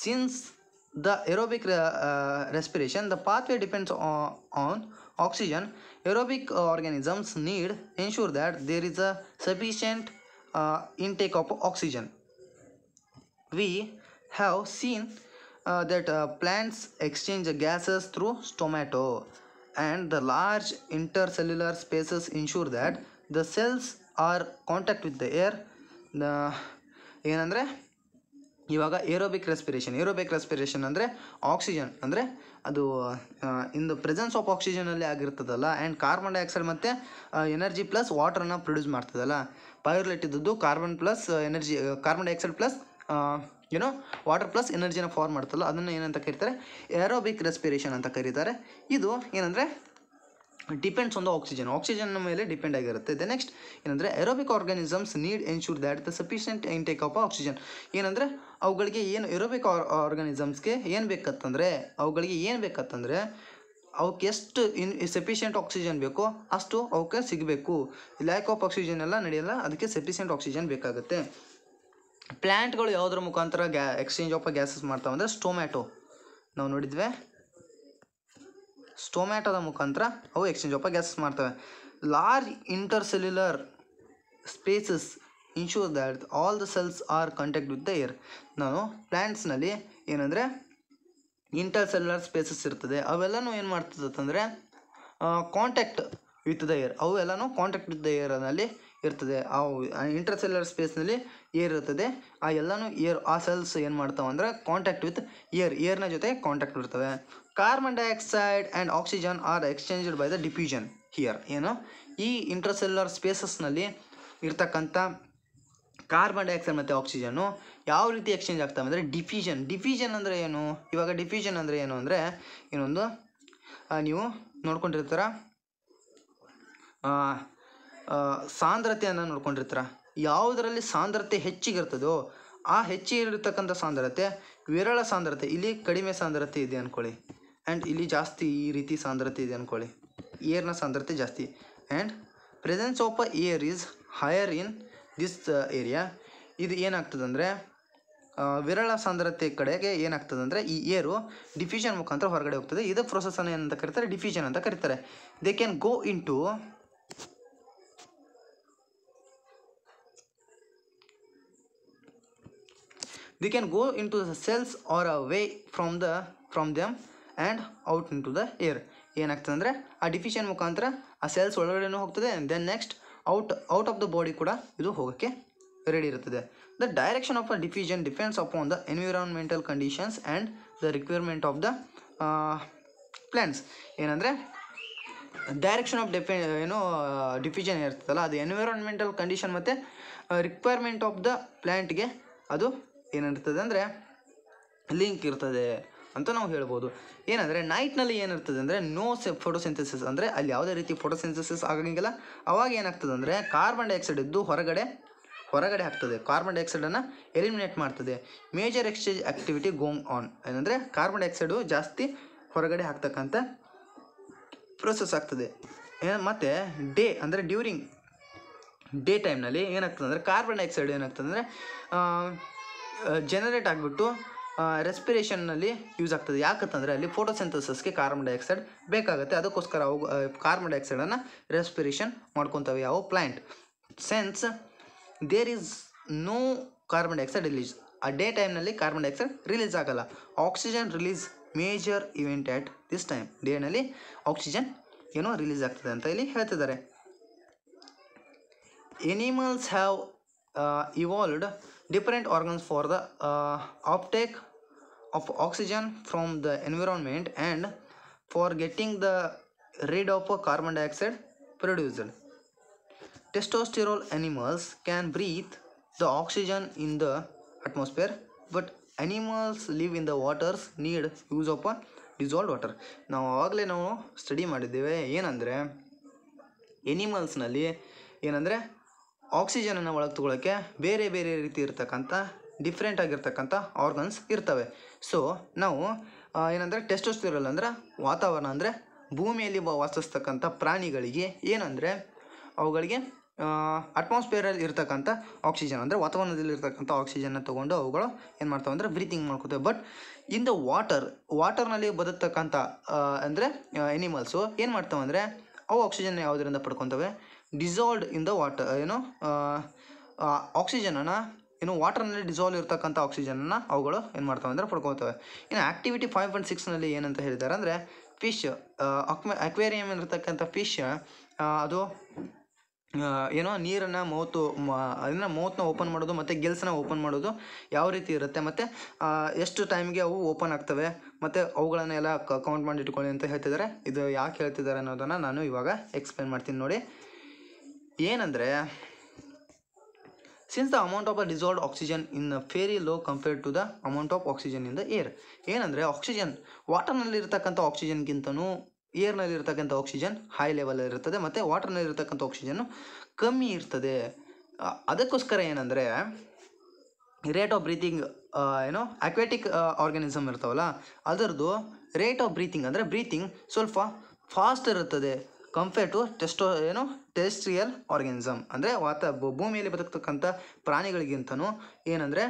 Since the aerobic respiration the pathway depends on oxygen, aerobic organisms need ensure that there is a sufficient intake of oxygen. We have seen that plants exchange gases through stomata, and the large intercellular spaces ensure that the cells are contact with the air. ಏನಂದರೆ ಇವಾಗ aerobic respiration ಅಂದರೆ oxygen ಅಂದರೆ ಅದು in the presence of ಆಕ್ಸಿಜನಲ್ಲಿ ಆಗಿರ್ತದಲ್ಲ, and carbon dioxide ಮತ್ತು energy plus ವಾಟರನ್ನು produce ಮಾಡ್ತದಲ್ಲ. ಪೈರುಲೆಟ್ ಇದ್ದದ್ದು carbon dioxide plus water plus ಎನರ್ಜಿನ ಫಾರ್ಮ್ ಮಾಡ್ತಲ್ಲ, ಅದನ್ನು ಏನಂತ ಕರೀತಾರೆ, ಏರೋಬಿಕ್ ರೆಸ್ಪಿರೇಷನ್ ಅಂತ ಕರೀತಾರೆ. ಇದು ಏನಂದರೆ ಡಿಪೆಂಡ್ಸ್ ಆನ್ ದ ಆಕ್ಸಿಜನ್ ಮೇಲೆ ಡಿಪೆಂಡ್ ಆಗಿರುತ್ತೆ. ದ ನೆಕ್ಸ್ಟ್ ಏನಂದರೆ aerobic organisms need ensure that the sufficient intake of oxygen. ಏನಂದರೆ ಅವುಗಳಿಗೆ ಏರೋಬಿಕ್ ಆರ್ಗಾನಿಸಮ್ಸ್ಗೆ ಏನು ಬೇಕಂತಂದರೆ ಅವಕ್ಕೆ ಎಷ್ಟು ಸಫಿಷಿಯೆಂಟ್ ಆಕ್ಸಿಜನ್ ಬೇಕೋ ಅಷ್ಟು ಅವಕ್ಕೆ ಸಿಗಬೇಕು. ಲ್ಯಾಕ್ ಆಫ್ ಆಕ್ಸಿಜನ್ ಎಲ್ಲ ನಡೆಯಲ್ಲ, ಅದಕ್ಕೆ ಸಫಿಷಿಯೆಂಟ್ ಆಕ್ಸಿಜನ್ ಬೇಕಾಗುತ್ತೆ. ಪ್ಲ್ಯಾಂಟ್ಗಳು ಯಾವುದರ ಮುಖಾಂತರ ಎಕ್ಸ್ಚೇಂಜ್ ಆಫ್ ಗ್ಯಾಸಸ್ ಮಾಡ್ತಾವೆ ಅಂದರೆ ಸ್ಟೊಮ್ಯಾಟೊ, ನಾವು ನೋಡಿದ್ವಿ, ಸ್ಟೊಮ್ಯಾಟೋದ ಮುಖಾಂತರ ಅವು ಎಕ್ಸ್ಚೇಂಜ್ ಆಫ್ ಗ್ಯಾಸಸ್ ಮಾಡ್ತವೆ. Large intercellular spaces ensure that all the cells are contact with the air. ನಾನು ಪ್ಲ್ಯಾಂಟ್ಸ್ನಲ್ಲಿ ಏನಂದರೆ ಇಂಟರ್ಸೆಲ್ಯುಲರ್ ಸ್ಪೇಸಸ್ ಇರ್ತದೆ, ಅವೆಲ್ಲನೂ ಏನು ಮಾಡ್ತದಂದರೆ ಕಾಂಟ್ಯಾಕ್ಟ್ ವಿತ್ ದ ಏರ್, ಅವೆಲ್ಲನೂ ಕಾಂಟ್ಯಾಕ್ಟ್ ವಿತ್ ದ ಏರ್ನಲ್ಲಿ ಇರ್ತದೆ. ಆ ಇಂಟರ್ಸೆಲ್ಯುಲರ್ ಸ್ಪೇಸ್ನಲ್ಲಿ ಏರ್ ಇರ್ತದೆ, ಆ ಎಲ್ಲನೂ ಆ ಸೆಲ್ಸ್ ಏನು ಮಾಡ್ತಾವೆ ಅಂದರೆ ಕಾಂಟ್ಯಾಕ್ಟ್ ವಿತ್ ಏರ್ನ ಜೊತೆ ಕಾಂಟ್ಯಾಕ್ಟ್ ಇರ್ತವೆ. Carbon dioxide and oxygen are exchanged by the diffusion here. ಏನು ಈ ಇಂಟರ್ಸೆಲ್ಯುಲರ್ ಸ್ಪೇಸಸ್ನಲ್ಲಿ ಇರ್ತಕ್ಕಂಥ ಕಾರ್ಬನ್ ಡೈಆಕ್ಸೈಡ್ ಮತ್ತು ಆಕ್ಸಿಜನ್ನು ಯಾವ ರೀತಿ ಎಕ್ಸ್ಚೇಂಜ್ ಆಗ್ತವೆ ಅಂದರೆ ಡಿಫ್ಯೂಷನ್ ಅಂದರೆ ಏನು? ಇವಾಗ ಡಿಫ್ಯೂಷನ್ ಅಂದರೆ ಏನು ಅಂದರೆ ಇನ್ನೊಂದು ನೀವು ನೋಡ್ಕೊಂಡಿರ್ತೀರ, ಸಾಂದ್ರತೆಯನ್ನು ನೋಡ್ಕೊಂಡಿರ್ತೀರ. ಯಾವುದರಲ್ಲಿ ಸಾಂದ್ರತೆ ಹೆಚ್ಚಿಗಿರ್ತದೋ ಆ ಹೆಚ್ಚಿಗಿರ್ತಕ್ಕಂಥ ಸಾಂದ್ರತೆ ವಿರಳ ಸಾಂದ್ರತೆ, ಇಲ್ಲಿ ಕಡಿಮೆ ಸಾಂದ್ರತೆ ಇದೆ ಅಂದ್ಕೊಳ್ಳಿ, ಆ್ಯಂಡ್ ಇಲ್ಲಿ ಜಾಸ್ತಿ ಈ ರೀತಿ ಸಾಂದ್ರತೆ ಇದೆ ಅಂದ್ಕೊಳ್ಳಿ, ಏರ್ನ ಸಾಂದ್ರತೆ ಜಾಸ್ತಿ, and presence of air is higher in this area. ಇದು ಏನಾಗ್ತದಂದರೆ ವಿರಳ ಸಾಂದ್ರತೆ ಕಡೆಗೆ ಏನಾಗ್ತದಂದರೆ ಈ ಏರು ಡಿಫ್ಯೂಷನ್ ಮುಖಾಂತರ ಹೊರಗಡೆ ಹೋಗ್ತದೆ. ಇದು ಪ್ರೊಸೆಸನ್ನು ಏನಂತ ಕರೀತಾರೆ, ಡಿಫ್ಯೂಷನ್ ಅಂತ ಕರೀತಾರೆ. They can go into the cells or away from them and out into the air. ಏನಾಗ್ತದೆ ಅಂದರೆ ಆ ಡಿಫ್ಯೂಷನ್ ಮುಖಾಂತರ ಆ ಸೆಲ್ಸ್ ಒಳಗಡೆನೂ ಹೋಗ್ತದೆ, then next out of the body ಕೂಡ ಇದು ಹೋಗೋಕ್ಕೆ ರೆಡಿ ಇರ್ತದೆ. The direction of a diffusion depends upon the environmental conditions and the requirement of the plants. ಏನಂದರೆ ಡೈರೆಕ್ಷನ್ ಆಫ್ ಡಿಫ್ಯೂಷನ್ ಇರ್ತದಲ್ಲ, ಅದು ಎನ್ವಿರಾನ್ಮೆಂಟಲ್ ಕಂಡೀಷನ್ ಮತ್ತು ರಿಕ್ವೈರ್ಮೆಂಟ್ ಆಫ್ ದ ಪ್ಲ್ಯಾಂಟ್ಗೆ ಅದು ಏನಿರ್ತದೆ ಅಂದರೆ ಲಿಂಕ್ ಇರ್ತದೆ ಅಂತ ನಾವು ಹೇಳ್ಬೋದು. ಏನಂದರೆ ನೈಟ್ನಲ್ಲಿ ಏನಿರ್ತದೆ ಅಂದರೆ ಫೋಟೋಸಿಂಥಸಿಸ್, ಅಂದರೆ ಅಲ್ಲಿ ಯಾವುದೇ ರೀತಿ ಫೋಟೋಸಿಂಥಸಿಸ್ ಆಗಂಗಿಲ್ಲ. ಅವಾಗ ಏನಾಗ್ತದೆ ಅಂದರೆ ಕಾರ್ಬನ್ ಡೈಆಕ್ಸೈಡ್ ಇದ್ದು ಹೊರಗಡೆ ಆಗ್ತದೆ, ಕಾರ್ಬನ್ ಡೈಆಕ್ಸೈಡನ್ನು ಎಲಿಮಿನೇಟ್ ಮಾಡ್ತದೆ. Major exchange activity going on, ಏನಂದರೆ ಕಾರ್ಬನ್ ಡೈಆಕ್ಸೈಡು ಜಾಸ್ತಿ ಹೊರಗಡೆ ಹಾಕ್ತಕ್ಕಂಥ ಪ್ರೊಸೆಸ್ ಆಗ್ತದೆ. ಮತ್ತು ಡ್ಯೂರಿಂಗ್ ಡೇ ಟೈಮ್ನಲ್ಲಿ ಏನಾಗ್ತದೆ ಅಂದರೆ ಕಾರ್ಬನ್ ಡೈಆಕ್ಸೈಡ್ ಏನಾಗ್ತದೆ ಅಂದರೆ ಜನರೇಟ್ ಆಗಿಬಿಟ್ಟು ರೆಸ್ಪಿರೇಷನ್ನಲ್ಲಿ ಯೂಸ್ ಆಗ್ತದೆ. ಯಾಕಂತಂದರೆ ಅಲ್ಲಿ ಫೋಟೋಸಿಂಥಸಿಸ್ಗೆ ಕಾರ್ಬನ್ ಡೈಆಕ್ಸೈಡ್ ಬೇಕಾಗುತ್ತೆ, ಅದಕ್ಕೋಸ್ಕರ ಅವು ಕಾರ್ಬನ್ ಡೈಆಕ್ಸೈಡನ್ನು ರೆಸ್ಪಿರೇಷನ್ ಮಾಡ್ಕೊತವೆ ಯಾವ plant. Since there is no carbon dioxide release, ಆ ಡೇ ಟೈಮ್ನಲ್ಲಿ ಕಾರ್ಬನ್ ಡೈಆಕ್ಸೈಡ್ ರಿಲೀಸ್ ಆಗಲ್ಲ. Oxygen release major event at this time, ಡೇನಲ್ಲಿ ಆಕ್ಸಿಜನ್ ರಿಲೀಸ್ ಆಗ್ತದೆ ಅಂತ ಇಲ್ಲಿ ಹೇಳ್ತಿದ್ದಾರೆ. Animals have evolved different organs for the uptake of oxygen from the environment and for getting the rid of carbon dioxide produced. Testosterone animals can breathe the oxygen in the atmosphere, but animals live in the waters need use of dissolved water. ನಾವು ಆವಾಗಲೇ study ಮಾಡಿದ್ದೇವೆ ಏನಂದರೆ ಎನಿಮಲ್ಸ್ನಲ್ಲಿ ಏನಂದರೆ ಆಕ್ಸಿಜನನ್ನು ಒಳಗೆ ತಗೊಳ್ಳೋಕ್ಕೆ ಬೇರೆ ಬೇರೆ ರೀತಿ ಇರ್ತಕ್ಕಂಥ ಡಿಫ್ರೆಂಟ್ ಆಗಿರ್ತಕ್ಕಂಥ ಆರ್ಗನ್ಸ್ ಇರ್ತವೆ. ಸೊ ನಾವು ಏನಂದರೆ ಟೆಸ್ಟೋಸ್ಟೆರೋನ್ ಅಂದರೆ ವಾತಾವರಣ ಅಂದರೆ ಭೂಮಿಯಲ್ಲಿ ವಾಸಿಸ್ತಕ್ಕಂಥ ಪ್ರಾಣಿಗಳಿಗೆ ಏನಂದರೆ ಅವುಗಳಿಗೆ ಅಟ್ಮಾಸ್ಫಿಯರಲ್ಲಿ ಇರ್ತಕ್ಕಂಥ ಆಕ್ಸಿಜನ್ ಅಂದರೆ ವಾತಾವರಣದಲ್ಲಿ ಇರ್ತಕ್ಕಂಥ ಆಕ್ಸಿಜನ್ನ ತೊಗೊಂಡು ಅವುಗಳು ಏನು ಮಾಡ್ತಾವೆ ಅಂದರೆ ಬ್ರೀತಿಂಗ್ ಮಾಡ್ಕೋತವೆ. ಬಟ್ ಇನ್ ದ ವಾಟರ್ನಲ್ಲಿ ಬದುಕ್ತಕ್ಕಂಥ ಅಂದರೆ ಎನಿಮಲ್ಸು ಏನು ಮಾಡ್ತಾವೆ ಅಂದರೆ ಅವು ಆಕ್ಸಿಜನ್ ಯಾವುದರಿಂದ ಪಡ್ಕೊತವೆ, ಡಿಸಾಲ್ವ್ಡ್ ಇನ್ ದ ವಾಟರ್ ಆಕ್ಸಿಜನನ್ನು ವಾಟರ್ನಲ್ಲಿ ಡಿಸಾಲ್ವ್ ಇರ್ತಕ್ಕಂಥ ಆಕ್ಸಿಜನನ್ನು ಅವುಗಳು ಏನು ಮಾಡ್ತಾವೆ ಅಂದರೆ ಪಡ್ಕೊತವೆ. ಇನ್ನು ಆ್ಯಕ್ಟಿವಿಟಿ 5.6ನಲ್ಲಿ ಏನಂತ ಹೇಳಿದ್ದಾರೆ ಅಂದರೆ ಫಿಶ್ ಅಕ್ವೇರಿಯಮ್ ಇರ್ತಕ್ಕಂಥ ಫಿಶ್ ಅದು ನೀರನ್ನು ಮೌತ್ನ ಓಪನ್ ಮಾಡೋದು ಮತ್ತು ಗಿಲ್ಸ್ನ ಓಪನ್ ಮಾಡೋದು ಯಾವ ರೀತಿ ಇರುತ್ತೆ, ಮತ್ತು ಎಷ್ಟು ಟೈಮ್ಗೆ ಅವು ಓಪನ್ ಆಗ್ತವೆ, ಮತ್ತು ಅವುಗಳನ್ನೆಲ್ಲ ಕೌಂಟ್ ಮಾಡಿ ಇಟ್ಕೊಳ್ಳಿ ಅಂತ ಹೇಳ್ತಿದ್ದಾರೆ. ಇದು ಯಾಕೆ ಹೇಳ್ತಿದ್ದಾರೆ ಅನ್ನೋದನ್ನು ನಾನು ಇವಾಗ ಎಕ್ಸ್ಪ್ಲೇನ್ ಮಾಡ್ತೀನಿ ನೋಡಿ. ಏನಂದರೆ since the amount of the dissolved oxygen in very low compared to the amount of oxygen in the air. ಏನಂದರೆ ಆಕ್ಸಿಜನ್ ವಾಟರ್ನಲ್ಲಿ ಇರ್ತಕ್ಕಂಥ ಆಕ್ಸಿಜನ್ಗಿಂತನೂ ಏರ್ನಲ್ಲಿ ಇರ್ತಕ್ಕಂಥ ಆಕ್ಸಿಜನ್ ಹೈ ಲೆವೆಲ್ ಇರ್ತದೆ, ಮತ್ತು ವಾಟರ್ನಲ್ಲಿ ಇರ್ತಕ್ಕಂಥ ಆಕ್ಸಿಜನ್ನು ಕಮ್ಮಿ ಇರ್ತದೆ. ಅದಕ್ಕೋಸ್ಕರ ಏನಂದರೆ rate of breathing aquatic organism ಇರ್ತಾವಲ್ಲ ಅದರದ್ದು ರೇಟ್ ಆಫ್ ಬ್ರೀತಿಂಗ್ ಅಂದರೆ ಬ್ರೀತಿಂಗ್ ಸ್ವಲ್ಪ ಫಾಸ್ಟ್ ಇರುತ್ತದೆ ಕಂಪೇರ್ ಟು ಟೆರೆಸ್ಟ್ರಿಯಲ್ ಆರ್ಗಾನಿಸಮ್ ಅಂದರೆ ಭೂಮಿಯಲ್ಲಿ ಬದುಕ್ತಕ್ಕಂಥ ಪ್ರಾಣಿಗಳಿಗಿಂತನೂ ಏನಂದರೆ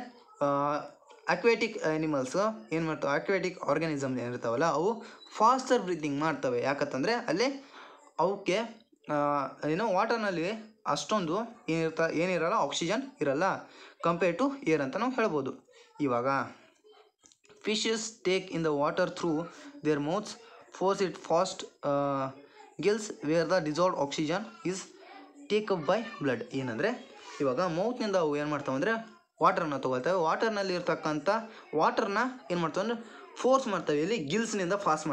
ಅಕ್ವಾಟಿಕ್ ಆ್ಯನಿಮಲ್ಸು ಏನು ಮಾಡ್ತಾವೆ, ಅಕ್ವಾಟಿಕ್ ಆರ್ಗಾನಿಸಮ್ ಏನಿರ್ತಾವಲ್ಲ ಅವು ಫಾಸ್ಟರ್ ಬ್ರೀತಿಂಗ್ ಮಾಡ್ತವೆ. ಯಾಕಂತಂದರೆ ಅಲ್ಲಿ ಅವಕ್ಕೆ ವಾಟರ್ನಲ್ಲಿ ಅಷ್ಟೊಂದು ಏನಿರಲ್ಲ ಆಕ್ಸಿಜನ್ ಇರಲ್ಲ ಕಂಪೇರ್ ಟು ಏರ್ ಅಂತ ನಾವು ಹೇಳ್ಬೋದು. ಇವಾಗ fishes take in the water through their mouths force it fast gills where the dissolved oxygen is take up by blood. ಏನಂದರೆ ಇವಾಗ ಮೌತ್ನಿಂದ ಅವು ಏನು ಮಾಡ್ತಾವೆ ಅಂದರೆ ವಾಟರ್ನ ತೊಗೊಳ್ತವೆ, ವಾಟರ್ನಲ್ಲಿ ಇರ್ತಕ್ಕಂಥ ವಾಟರ್ನ ಏನು ಮಾಡ್ತಾವೆ ಅಂದರೆ ಫೋರ್ಸ್ ಮಾಡ್ತವೆ ಇಲ್ಲಿ ಗಿಲ್ಸ್ನಿಂದ ಫಾಸ್ಟ್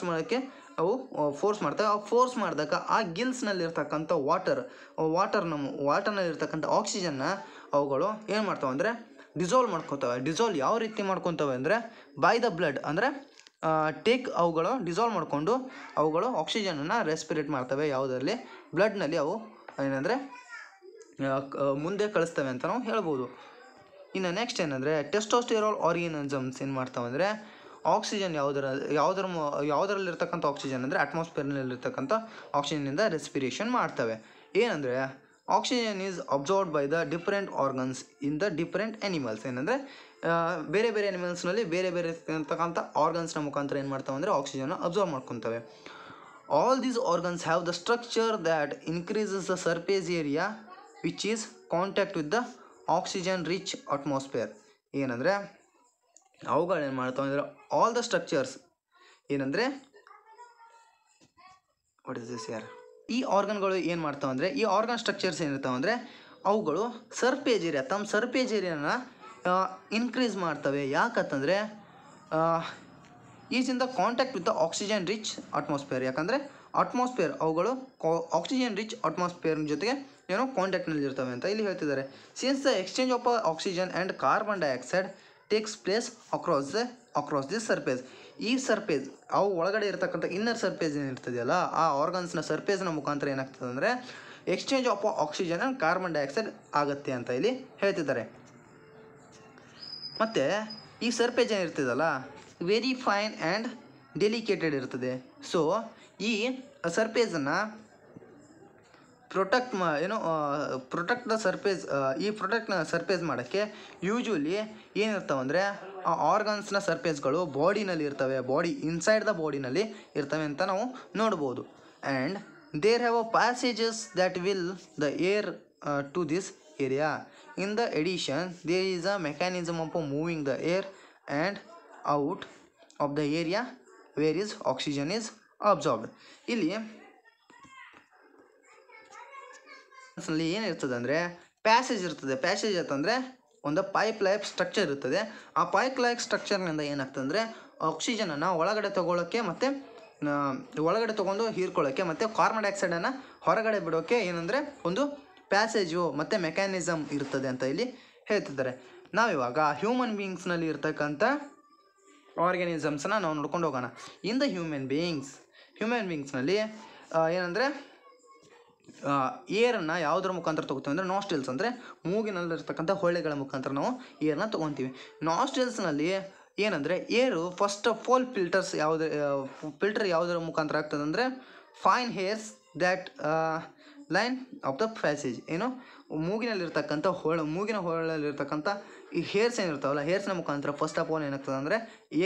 ಮಾಡೋಕ್ಕೆ ಅವು ಫೋರ್ಸ್ ಮಾಡ್ತವೆ. ಆ ಫೋರ್ಸ್ ಮಾಡಿದಾಗ ಆ ಗಿಲ್ಸ್ನಲ್ಲಿರ್ತಕ್ಕಂಥ ವಾಟರ್ನಲ್ಲಿರ್ತಕ್ಕಂಥ ಆಕ್ಸಿಜನ್ನ ಅವುಗಳು ಏನು ಮಾಡ್ತಾವೆ ಅಂದರೆ ಡಿಸಾಲ್ವ್ ಮಾಡ್ಕೊತವೆ. ಡಿಸಾಲ್ವ್ ಯಾವ ರೀತಿ ಮಾಡ್ಕೊತವೆ ಅಂದರೆ ಬೈ ದ ಬ್ಲಡ್ ಅಂದರೆ ಅವುಗಳು ಡಿಸಾಲ್ವ್ ಮಾಡಿಕೊಂಡು ಅವುಗಳು ಆಕ್ಸಿಜನನ್ನು ರೆಸ್ಪಿರೇಟ್ ಮಾಡ್ತವೆ. ಯಾವುದರಲ್ಲಿ ಬ್ಲಡ್ನಲ್ಲಿ ಅವು ಏನಂದರೆ ಮುಂದೆ ಕಳಿಸ್ತವೆ ಅಂತ ನಾವು ಹೇಳ್ಬೋದು. ಇನ್ನು ನೆಕ್ಸ್ಟ್ ಏನಂದರೆ ಟೆಸ್ಟೋಸ್ಟೆರಾಲ್ ಆರ್ಗಾನಿಸಮ್ಸ್ ಏನು ಮಾಡ್ತಾವೆ ಅಂದರೆ ಆಕ್ಸಿಜನ್ ಯಾವುದರಲ್ಲಿರ್ತಕ್ಕಂಥ ಆಕ್ಸಿಜನ್ ಅಂದರೆ ಅಟ್ಮಾಸ್ಫಿಯರ್ನಲ್ಲಿರ್ತಕ್ಕಂಥ ಆಕ್ಸಿಜನ್ನಿಂದ ರೆಸ್ಪಿರೇಷನ್ ಮಾಡ್ತವೆ. ಏನಂದರೆ oxygen is absorbed by the different organs in the different animals. ಏನಂದರೆ ಬೇರೆ ಬೇರೆ ಆ್ಯನಿಮಲ್ಸ್ನಲ್ಲಿ ಬೇರೆ ಬೇರೆ ಇರ್ತಕ್ಕಂಥ ಆರ್ಗನ್ಸ್ನ ಮುಖಾಂತರ ಏನು ಮಾಡ್ತಾವೆ ಅಂದರೆ ಆಕ್ಸಿಜನ್ನ ಅಬ್ಸಾರ್ಬ್ ಮಾಡ್ಕೊತವೆ. All these organs have the structure that increases the surface area which is contact with the oxygen rich atmosphere. ಏನಂದರೆ ಅವುಗಳೇನು ಮಾಡ್ತಾವೆ ಅಂದರೆ ಆಲ್ ದ ಸ್ಟ್ರಕ್ಚರ್ಸ್ ಏನಂದರೆ ಈ ಆರ್ಗನ್ಗಳು ಏನು ಮಾಡ್ತಾವೆ ಅಂದರೆ ಈ ಆರ್ಗನ್ ಸ್ಟ್ರಕ್ಚರ್ಸ್ ಏನಿರ್ತಾವೆ ಅಂದರೆ ಅವುಗಳು ತಮ್ಮ ಸರ್ಫೇಸ್ ಏರಿಯಾನ ಇನ್ಕ್ರೀಸ್ ಮಾಡ್ತವೆ. ಯಾಕಂತಂದರೆ is in the contact with the oxygen rich atmosphere. ಯಾಕಂದರೆ ಅವುಗಳು ಆಕ್ಸಿಜನ್ ರಿಚ್ ಅಟ್ಮಾಸ್ಫಿಯರ್ ಜೊತೆಗೆ ಕಾಂಟ್ಯಾಕ್ಟ್ನಲ್ಲಿ ಇರ್ತವೆ ಅಂತ ಇಲ್ಲಿ ಹೇಳ್ತಿದ್ದಾರೆ. Since the exchange of oxygen and carbon dioxide takes place across this surface. ಈ ಸರ್ಫೇಸ್ ಅವು ಒಳಗಡೆ ಇರತಕ್ಕಂಥ ಇನ್ನರ್ ಸರ್ಫೇಸ್ ಏನಿರ್ತದೆಯಲ್ಲ ಆ ಆರ್ಗನ್ಸ್ನ ಸರ್ಫೇಸ್ನ ಮುಖಾಂತರ ಏನಾಗ್ತದೆ ಅಂದರೆ exchange of oxygen and carbon dioxide ಆಗುತ್ತೆ ಅಂತ ಇಲ್ಲಿ ಹೇಳ್ತಿದ್ದಾರೆ. ಮತ್ತು ಈ ಸರ್ಫೇಸ್ ಏನಿರ್ತದಲ್ಲ ವೆರಿ ಫೈನ್ ಆ್ಯಂಡ್ ಡೆಲಿಕೇಟೆಡ್ ಇರ್ತದೆ. ಸೊ ಈ ಸರ್ಫೇಸನ್ನು ಪ್ರೊಟೆಕ್ಟ್ನ ಸರ್ಫೇಸ್ ಮಾಡೋಕ್ಕೆ ಯೂಶ್ವಲಿ ಏನಿರ್ತಾವೆ ಅಂದರೆ ಆ ಆರ್ಗನ್ಸ್ನ ಸರ್ಫೇಸ್ಗಳು ಬಾಡಿನಲ್ಲಿ ಇರ್ತವೆ, ಇನ್ಸೈಡ್ ದ ಬಾಡಿನಲ್ಲಿ ಇರ್ತವೆ ಅಂತ ನಾವು ನೋಡ್ಬೋದು. And there have a passages that will the air to this area. In the addition there is a mechanism of moving the air and out of the area where is oxygen is absorbed. ಇಲ್ಲಿ ಏನಿರ್ತದೆ ಅಂದರೆ passage ಇರ್ತದೆ. Passage ಅಂತಂದರೆ ಒಂದು pipe life structure ಇರ್ತದೆ. ಆ pipe life ಸ್ಟ್ರಕ್ಚರ್ನಿಂದ ಏನಾಗ್ತದೆ ಅಂದರೆ ಆಕ್ಸಿಜನನ್ನು ಒಳಗಡೆ ತೊಗೊಳ್ಳೋಕ್ಕೆ ಮತ್ತು ಒಳಗಡೆ ತೊಗೊಂಡು ಹೀರ್ಕೊಳ್ಳೋಕ್ಕೆ ಮತ್ತು ಕಾರ್ಬನ್ ಡೈಆಕ್ಸೈಡನ್ನು ಹೊರಗಡೆ ಬಿಡೋಕ್ಕೆ ಏನಂದರೆ ಒಂದು ಪ್ಯಾಸೇಜು ಮತ್ತು ಮೆಕ್ಯಾನಿಸಮ್ ಇರ್ತದೆ ಅಂತ ಇಲ್ಲಿ ಹೇಳ್ತಿದ್ದಾರೆ. ನಾವಿವಾಗ ಹ್ಯೂಮನ್ ಬೀಯಿಂಗ್ಸ್ನಲ್ಲಿ ಇರ್ತಕ್ಕಂಥ ಆರ್ಗ್ಯಾನಿಸಮ್ಸನ್ನ ನಾವು ನೋಡ್ಕೊಂಡು ಹೋಗೋಣ. ಇನ್ ದ ಹ್ಯೂಮನ್ ಬೀಯಿಂಗ್ಸ್ನಲ್ಲಿ ಏನಂದರೆ ಏರನ್ನು ಯಾವುದರ ಮುಖಾಂತರ ತೊಗೋತೀವಿ ಅಂದರೆ ನಾಸ್ಟ್ರಿಲ್ಸ್ ಅಂದರೆ ಮೂಗಿನಲ್ಲಿರ್ತಕ್ಕಂಥ ಹೊಳ್ಳೆಗಳ ಮುಖಾಂತರ ನಾವು ಏರನ್ನ ತೊಗೊತೀವಿ. ನಾಸ್ಟ್ರಿಲ್ಸ್ನಲ್ಲಿ ಏನಂದರೆ ಏರು ಫಸ್ಟ್ ಆಫ್ ಆಲ್ ಫಿಲ್ಟರ್ ಯಾವುದರ ಮುಖಾಂತರ ಆಗ್ತದೆ ಅಂದರೆ fine hairs that line of the passage ಏನು ಮೂಗಿನಲ್ಲಿರ್ತಕ್ಕಂಥ ಮೂಗಿನ ಹೋಳಲ್ಲಿರ್ತಕ್ಕಂಥ ಈ ಹೇರ್ಸ್ ಏನಿರ್ತಾವಲ್ಲ ಹೇರ್ಸ್ನ ಮುಖಾಂತರ ಫಸ್ಟ್ ಆಫ್ ಆಲ್ ಏನಾಗ್ತದೆ ಅಂದರೆ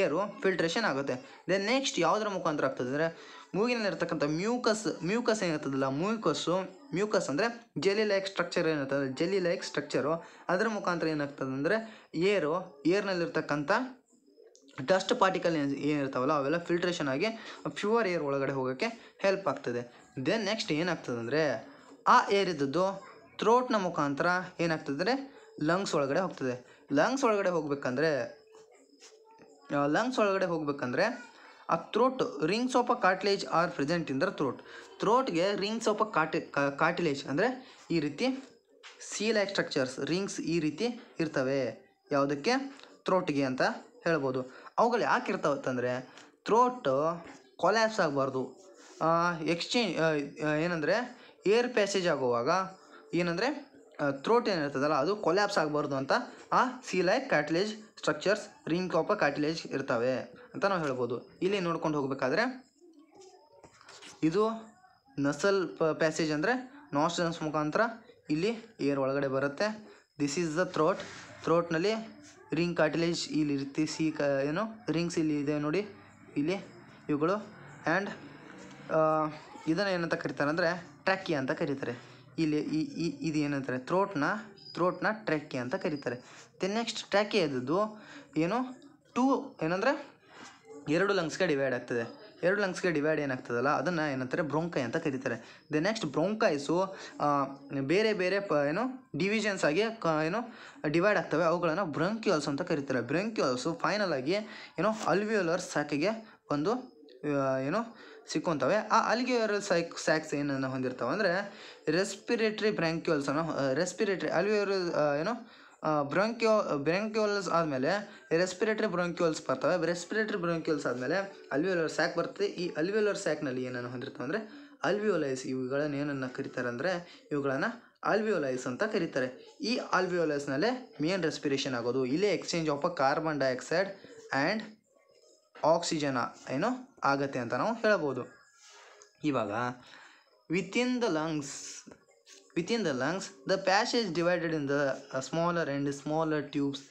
ಏರು ಫಿಲ್ಟ್ರೇಷನ್ ಆಗುತ್ತೆ. ದೆನ್ ನೆಕ್ಸ್ಟ್ ಯಾವುದರ ಮುಖಾಂತರ ಆಗ್ತದೆ ಅಂದರೆ ಮೂಗಿನಲ್ಲಿರ್ತಕ್ಕಂಥ ಮ್ಯೂಕಸ್ ಏನಿರ್ತದಲ್ಲ ಮ್ಯೂಕಸ್ ಅಂದರೆ ಜೆಲ್ಲಿ ಲೈಕ್ ಸ್ಟ್ರಕ್ಚರ್ ಏನಿರ್ತದೆ ಜೆಲ್ಲಿ ಲೈಕ್ ಸ್ಟ್ರಕ್ಚರು ಅದರ ಮುಖಾಂತರ ಏನಾಗ್ತದೆ ಅಂದರೆ ಏರ್ನಲ್ಲಿರ್ತಕ್ಕಂಥ ಡಸ್ಟ್ ಪಾರ್ಟಿಕಲ್ ಏನಿರ್ತಾವಲ್ಲ ಅವೆಲ್ಲ ಫಿಲ್ಟ್ರೇಷನ್ ಆಗಿ ಪ್ಯೂರ್ ಏರ್ ಒಳಗಡೆ ಹೋಗೋಕ್ಕೆ ಹೆಲ್ಪ್ ಆಗ್ತದೆ. ದೆನ್ ನೆಕ್ಸ್ಟ್ ಏನಾಗ್ತದೆ ಅಂದರೆ ಆ ಏರ್ ಇದ್ದದ್ದು ಥ್ರೋಟ್ನ ಮುಖಾಂತರ ಏನಾಗ್ತದೆ ಲಂಗ್ಸ್ ಒಳಗಡೆ ಹೋಗ್ತದೆ. ಲಂಗ್ಸ್ ಒಳಗಡೆ ಹೋಗ್ಬೇಕಂದ್ರೆ ಆ throat rings of a cartilage are present in the ಥ್ರೋಟ್ಗೆ ರಿಂಗ್ಸ್ ಆಫ್ ಅ ಕಾರ್ಟಿಲೇಜ್ ಅಂದರೆ ಈ ರೀತಿ ಸಿ ಲೈಕ್ ಸ್ಟ್ರಕ್ಚರ್ಸ್ ರಿಂಗ್ಸ್ ಈ ರೀತಿ ಇರ್ತವೆ ಯಾವುದಕ್ಕೆ ಥ್ರೋಟ್ಗೆ ಅಂತ ಹೇಳ್ಬೋದು. ಅವುಗಳು ಯಾಕೆ ಇರ್ತಾವತ್ತಂದರೆ ಥ್ರೋಟ್ ಕೊಲ್ಯಾಪ್ಸ್ ಆಗಬಾರ್ದು. ಏನಂದರೆ ಏರ್ ಪ್ಯಾಸೇಜ್ ಆಗುವಾಗ ಏನಂದರೆ ಥ್ರೋಟ್ ಏನಿರ್ತದಲ್ಲ ಅದು ಕೊಲ್ಯಾಪ್ಸ್ ಆಗಬಾರ್ದು ಅಂತ ಆ C like cartilage structures ring of a cartilage ಇರ್ತವೆ ಅಂತ ನಾವು ಹೇಳ್ಬೋದು. ಇಲ್ಲಿ ನೋಡ್ಕೊಂಡು ಹೋಗಬೇಕಾದ್ರೆ ಇದು ನಸಲ್ ಪ್ಯಾಸೇಜ್ ಅಂದರೆ ನಾಸ್ಟ್ರಲ್ಸ್ ಮುಖಾಂತರ ಇಲ್ಲಿ ಏರ್ ಒಳಗಡೆ ಬರುತ್ತೆ. ದಿಸ್ ಈಸ್ ದ ಥ್ರೋಟ್ನಲ್ಲಿ ರಿಂಗ್ ಕಾರ್ಟಿಲೇಜ್ ಇಲ್ಲಿ ರೀತಿ ರಿಂಗ್ಸ್ ಇಲ್ಲಿ ಇದೆ ನೋಡಿ ಇಲ್ಲಿ ಇವುಗಳು. ಆ್ಯಂಡ್ ಇದನ್ನು ಏನಂತ ಕರೀತಾರೆ ಅಂದರೆ ಟ್ರ್ಯಾಕಿ ಅಂತ ಕರೀತಾರೆ. ಇಲ್ಲಿ ಇದು ಏನಂತಾರೆ ಥ್ರೋಟ್ನ ಟ್ರ್ಯಾಕಿ ಅಂತ ಕರೀತಾರೆ. ದೆನ್ ನೆಕ್ಸ್ಟ್ ಟ್ರ್ಯಾಕಿ ಇದ್ದದ್ದು ಏನಂದರೆ ಎರಡು ಲಂಗ್ಸ್ಗೆ ಡಿವೈಡ್ ಆಗ್ತದೆ. ಎರಡು ಲಂಗ್ಸ್ಗೆ ಡಿವೈಡ್ ಏನಾಗ್ತದಲ್ಲ ಅದನ್ನು ಏನಂತಾರೆ ಬ್ರೋಂಕೈ ಅಂತ ಕರೀತಾರೆ. ದೆನ್ ನೆಕ್ಸ್ಟ್ ಬ್ರೋಂಕೈಸು ಬೇರೆ ಬೇರೆ ಡಿವಿಷನ್ಸ್ ಆಗಿ ಡಿವೈಡ್ ಆಗ್ತವೆ. ಅವುಗಳನ್ನು ಬ್ರಂಕ್ಯೂಲ್ಸ್ ಅಂತ ಕರೀತಾರೆ. ಬ್ರಂಕ್ಯೂಲ್ಸು ಫೈನಲ್ ಆಗಿ ಅಲ್ವಿಯೋಲರ್ ಸ್ಯಾಕಿಗೆ ಬಂದು ಸಿಕ್ಕುವಂತವೆ. ಆ ಅಲ್ವಿಯೋಲರ್ ಸ್ಯಾಕ್ಸ್ ಏನನ್ನು ಹೊಂದಿರ್ತಾವೆ ಅಂದರೆ ರೆಸ್ಪಿರೇಟರಿ ಅಲ್ವಿಯೋಲರ್ ಬ್ರಾಂಕ್ಯೂಲ್ಸ್ ಆದಮೇಲೆ ರೆಸ್ಪಿರೇಟರಿ ಬ್ರಾಂಕ್ಯೂಲ್ಸ್ ಬರ್ತವೆ. ರೆಸ್ಪಿರೇಟರಿ ಬ್ರಾಂಕ್ಯೂಲ್ಸ್ ಆದಮೇಲೆ ಅಲ್ವಿಯೋಲರ್ ಸ್ಯಾಕ್ ಬರ್ತದೆ. ಈ ಅಲ್ವಿಯೋಲರ್ ಸ್ಯಾಕ್ನಲ್ಲಿ ಏನನ್ನು ಹೊಂದಿರ್ತವೆ ಅಂದರೆ ಅಲ್ವಿಯೋಲೈಸ್. ಇವುಗಳನ್ನು ಏನನ್ನು ಕರೀತಾರೆ ಅಂದರೆ ಇವುಗಳನ್ನು ಆಲ್ವಿಯೋಲೈಸ್ ಅಂತ ಕರೀತಾರೆ. ಈ ಆಲ್ವಿಯೋಲೈಸ್ನಲ್ಲೇ ಮೇನ್ ರೆಸ್ಪಿರೇಷನ್ ಆಗೋದು. ಇಲ್ಲೇ exchange of carbon dioxide and oxygen ಆಗತ್ತೆ ಅಂತ ನಾವು ಹೇಳ್ಬೋದು. ಇವಾಗ within the lungs the passage divided in the smaller and smaller tubes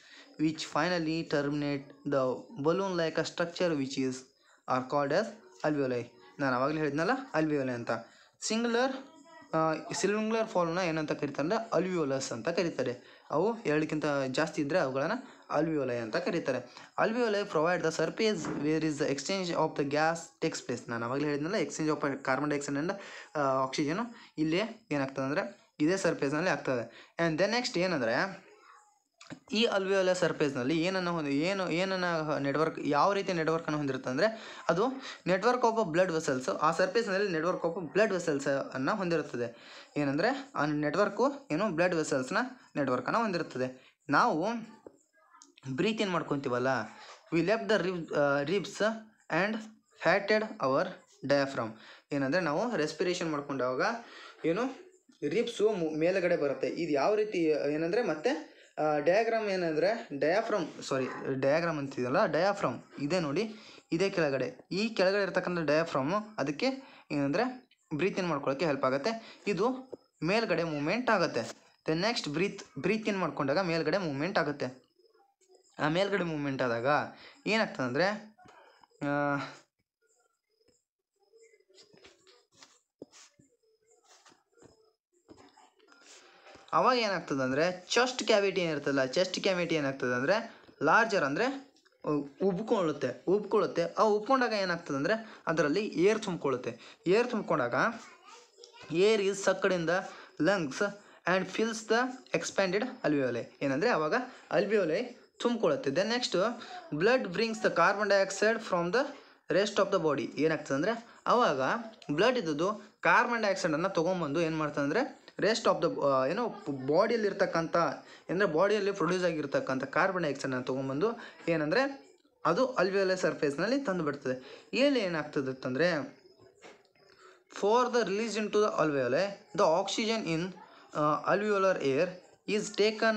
which finally terminate the balloon like a structure which are called as alveoli. ನಾನು ಆವಾಗಲೇ ಹೇಳಿದ್ನಲ್ಲ alveoli ಅಂತ. Singular ಫಾರ್ಮ್ನ ಏನಂತ ಕರೀತಾರೆ ಅಂದರೆ ಅಲ್ವಿಯೋಲಸ್ ಅಂತ ಕರೀತಾರೆ. ಅವು ಎರಡಕ್ಕಿಂತ ಜಾಸ್ತಿ ಇದ್ದರೆ ಅವುಗಳನ್ನು alveoli ಅಂತ ಕರೀತಾರೆ. alveoli provide the surface where is the exchange of the gas takes place. ನಾನು ಆವಾಗಲೇ ಹೇಳಿದ್ನಲ್ಲ exchange of carbon dioxide and oxygen ಇಲ್ಲೇ ಏನಾಗ್ತದೆ ಅಂದರೆ ಇದೇ ಸರ್ಫೇಸ್ನಲ್ಲಿ ಆಗ್ತದೆ. ಆ್ಯಂಡ್ ದೆನ್ ನೆಕ್ಸ್ಟ್ ಏನಂದರೆ ಈ ಅಲ್ವಿಯೋಲರ್ ಸರ್ಫೇಸ್ನಲ್ಲಿ ಏನನ್ನು ನೆಟ್ವರ್ಕ್ ಯಾವ ರೀತಿ ನೆಟ್ವರ್ಕನ್ನು ಹೊಂದಿರುತ್ತೆ ಅಂದರೆ ಅದು ನೆಟ್ವರ್ಕ್ ಆಫ್ ಬ್ಲಡ್ ವೆಸಲ್ಸ್. ಆ ಸರ್ಫೇಸ್ನಲ್ಲಿ ನೆಟ್ವರ್ಕ್ ಆಫ್ ಬ್ಲಡ್ ವೆಸಲ್ಸ್ ಅನ್ನು ಹೊಂದಿರುತ್ತದೆ. ಏನಂದರೆ ಆ ನೆಟ್ವರ್ಕು ಬ್ಲಡ್ ವೆಸಲ್ಸ್ನ ನೆಟ್ವರ್ಕನ್ನು ಹೊಂದಿರುತ್ತದೆ. ನಾವು ಬ್ರೀತ್ ಏನು ಮಾಡ್ಕೊತೀವಲ್ಲ we left the ribs and fatted our diaphragm. ಏನಂದರೆ ನಾವು ರೆಸ್ಪಿರೇಷನ್ ಮಾಡ್ಕೊಂಡಾಗ ರಿಬ್ಸು ಮೇಲುಗಡೆ ಬರುತ್ತೆ. ಇದು ಯಾವ ರೀತಿ ಏನಂದರೆ ಮತ್ತೆ ಡಯಾಗ್ರಾಮ್ ಏನಂದರೆ ಡಯಾಗ್ರಾಮ್ ಅಂತಿದೆಯಲ್ಲ ಡಯಾಫ್ರಮ್ ಇದೆ ನೋಡಿ ಇದೇ ಕೆಳಗಡೆ. ಈ ಕೆಳಗಡೆ ಇರ್ತಕ್ಕಂಥ ಡಯಾಫ್ರಮು ಅದಕ್ಕೆ ಏನಂದರೆ ಬ್ರೀತ್ ಇನ್ ಮಾಡ್ಕೊಳ್ಳೋಕ್ಕೆ ಹೆಲ್ಪ್ ಆಗುತ್ತೆ. ಇದು ಮೇಲ್ಗಡೆ ಮೂಮೆಂಟ್ ಆಗುತ್ತೆ. ದೆನ್ ನೆಕ್ಸ್ಟ್ ಬ್ರೀತ್ ಇನ್ ಮಾಡ್ಕೊಂಡಾಗ ಮೇಲ್ಗಡೆ ಮೂಮೆಂಟ್ ಆಗುತ್ತೆ. ಆ ಮೇಲ್ಗಡೆ ಮೂಮೆಂಟ್ ಆದಾಗ ಏನಾಗ್ತದೆ ಅಂದರೆ ಅವಾಗ ಏನಾಗ್ತದೆ ಅಂದರೆ ಚೆಸ್ಟ್ ಕ್ಯಾವಿಟಿ ಏನಾಗ್ತದೆ ಅಂದರೆ ಲಾರ್ಜರ್ ಅಂದರೆ ಉಬ್ಕೊಳ್ಳುತ್ತೆ. ಆ ಉಬ್ಕೊಂಡಾಗ ಏನಾಗ್ತದೆ ಅಂದರೆ ಅದರಲ್ಲಿ ಏರ್ ತುಂಬಿಕೊಂಡಾಗ air is sucked in the lungs and fills the expanded alveoli. ಏನಂದರೆ ಆವಾಗ ಅಲ್ವಿಯೋಲೈ ತುಂಬಿಕೊಳ್ಳುತ್ತೆ. Then next blood brings the carbon dioxide from the rest of the body. ಏನಾಗ್ತದೆ ಅಂದರೆ ಆವಾಗ ಬ್ಲಡ್ ಇದ್ದದ್ದು ಕಾರ್ಬನ್ ಡೈಆಕ್ಸೈಡನ್ನು ತೊಗೊಂಬಂದು ಏನು ಮಾಡ್ತದೆ ಅಂದರೆ ರೆಸ್ಟ್ ಆಫ್ ದ ಬಾಡಿಯಲ್ಲಿರ್ತಕ್ಕಂಥ ಬಾಡಿಯಲ್ಲಿ ಪ್ರೊಡ್ಯೂಸ್ ಆಗಿರ್ತಕ್ಕಂಥ ಕಾರ್ಬನ್ ಡೈಆಕ್ಸೈಡನ್ನು ತೊಗೊಂಬಂದು ಏನಂದರೆ ಅದು ಅಲ್ವಿಯೋಲರ್ ಸರ್ಫೇಸ್ನಲ್ಲಿ ತಂದು ಬಿಡ್ತದೆ. ಇಲ್ಲಿ ಏನಾಗ್ತದೆ ಅಂತಂದರೆ for the release into the alveoli the oxygen in alveolar air is taken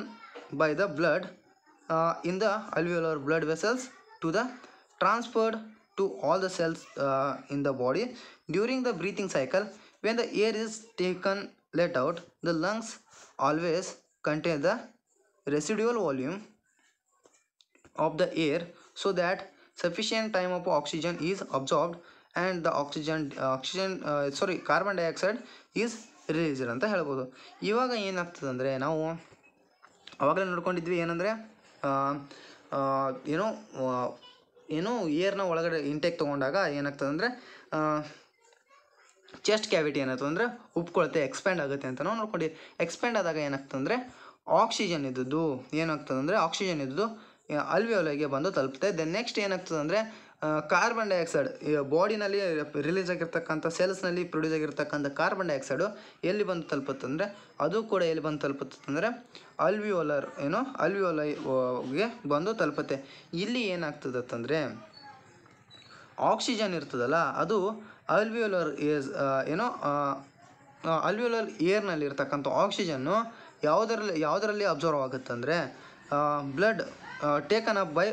by the blood in the alveolar blood vessels to the transferred to all the cells in the body during the breathing cycle. When the air is taken let out, the lungs always contain the residual volume of the air so that sufficient time of oxygen is absorbed and the carbon dioxide is released ಅಂತ ಹೇಳ್ಬೋದು. ಇವಾಗ ಏನಾಗ್ತದೆ ಅಂದರೆ ನಾವು ಅವಾಗಲೇ ನೋಡ್ಕೊಂಡಿದ್ವಿ ಏನಂದರೆ ಏನು ಏರ್ನ ಒಳಗಡೆ ಇಂಟೇಕ್ ತೊಗೊಂಡಾಗ ಏನಾಗ್ತದೆ ಅಂದರೆ ಚೆಸ್ಟ್ ಕ್ಯಾವಿಟಿ ಏನಾಗ್ತದೆ ಅಂದರೆ ಉಪ್ಕೊಳುತ್ತೆ, ಎಕ್ಸ್ಪ್ಯಾಂಡ್ ಆಗುತ್ತೆ ಅಂತ ನಾವು ನೋಡ್ಕೊಂಡು. ಎಕ್ಸ್ಪ್ಯಾಂಡ್ ಆದಾಗ ಏನಾಗ್ತದೆ ಅಂದರೆ ಆಕ್ಸಿಜನ್ ಇದ್ದದ್ದು ಅಲ್ವಿಯೋಲೈಗೆ ಬಂದು ತಲುಪುತ್ತೆ. ದೆನ್ ನೆಕ್ಸ್ಟ್ ಏನಾಗ್ತದೆ ಅಂದರೆ ಕಾರ್ಬನ್ ಡೈಆಕ್ಸೈಡ್ ಬಾಡಿನಲ್ಲಿ ರಿಲೀಸ್ ಆಗಿರ್ತಕ್ಕಂಥ ಸೆಲ್ಸ್ನಲ್ಲಿ ಪ್ರೊಡ್ಯೂಸ್ ಆಗಿರ್ತಕ್ಕಂಥ ಕಾರ್ಬನ್ ಡೈಆಕ್ಸೈಡು ಎಲ್ಲಿ ಬಂದು ತಲುಪುತ್ತೆ ಅಂದರೆ ಅದು ಕೂಡ ಎಲ್ಲಿ ಬಂದು ತಲುಪುತ್ತೆ ಅಂದರೆ ಅಲ್ವಿಯೋಲೈಗೆ ಬಂದು ತಲುಪುತ್ತೆ. ಇಲ್ಲಿ ಏನಾಗ್ತದೆ ಅಂತಂದರೆ ಆಕ್ಸಿಜನ್ ಇರ್ತದಲ್ಲ ಅದು ಅಲ್ವಿಯೋಲರ್ ಏರ್ನಲ್ಲಿ ಇರ್ತಕ್ಕಂಥ ಆಕ್ಸಿಜನ್ನು ಯಾವುದರಲ್ಲಿ ಅಬ್ಸರ್ವ್ ಆಗುತ್ತೆ ಅಂದರೆ ಬ್ಲಡ್ ಟೇಕನ್ ಅಪ್ ಬೈ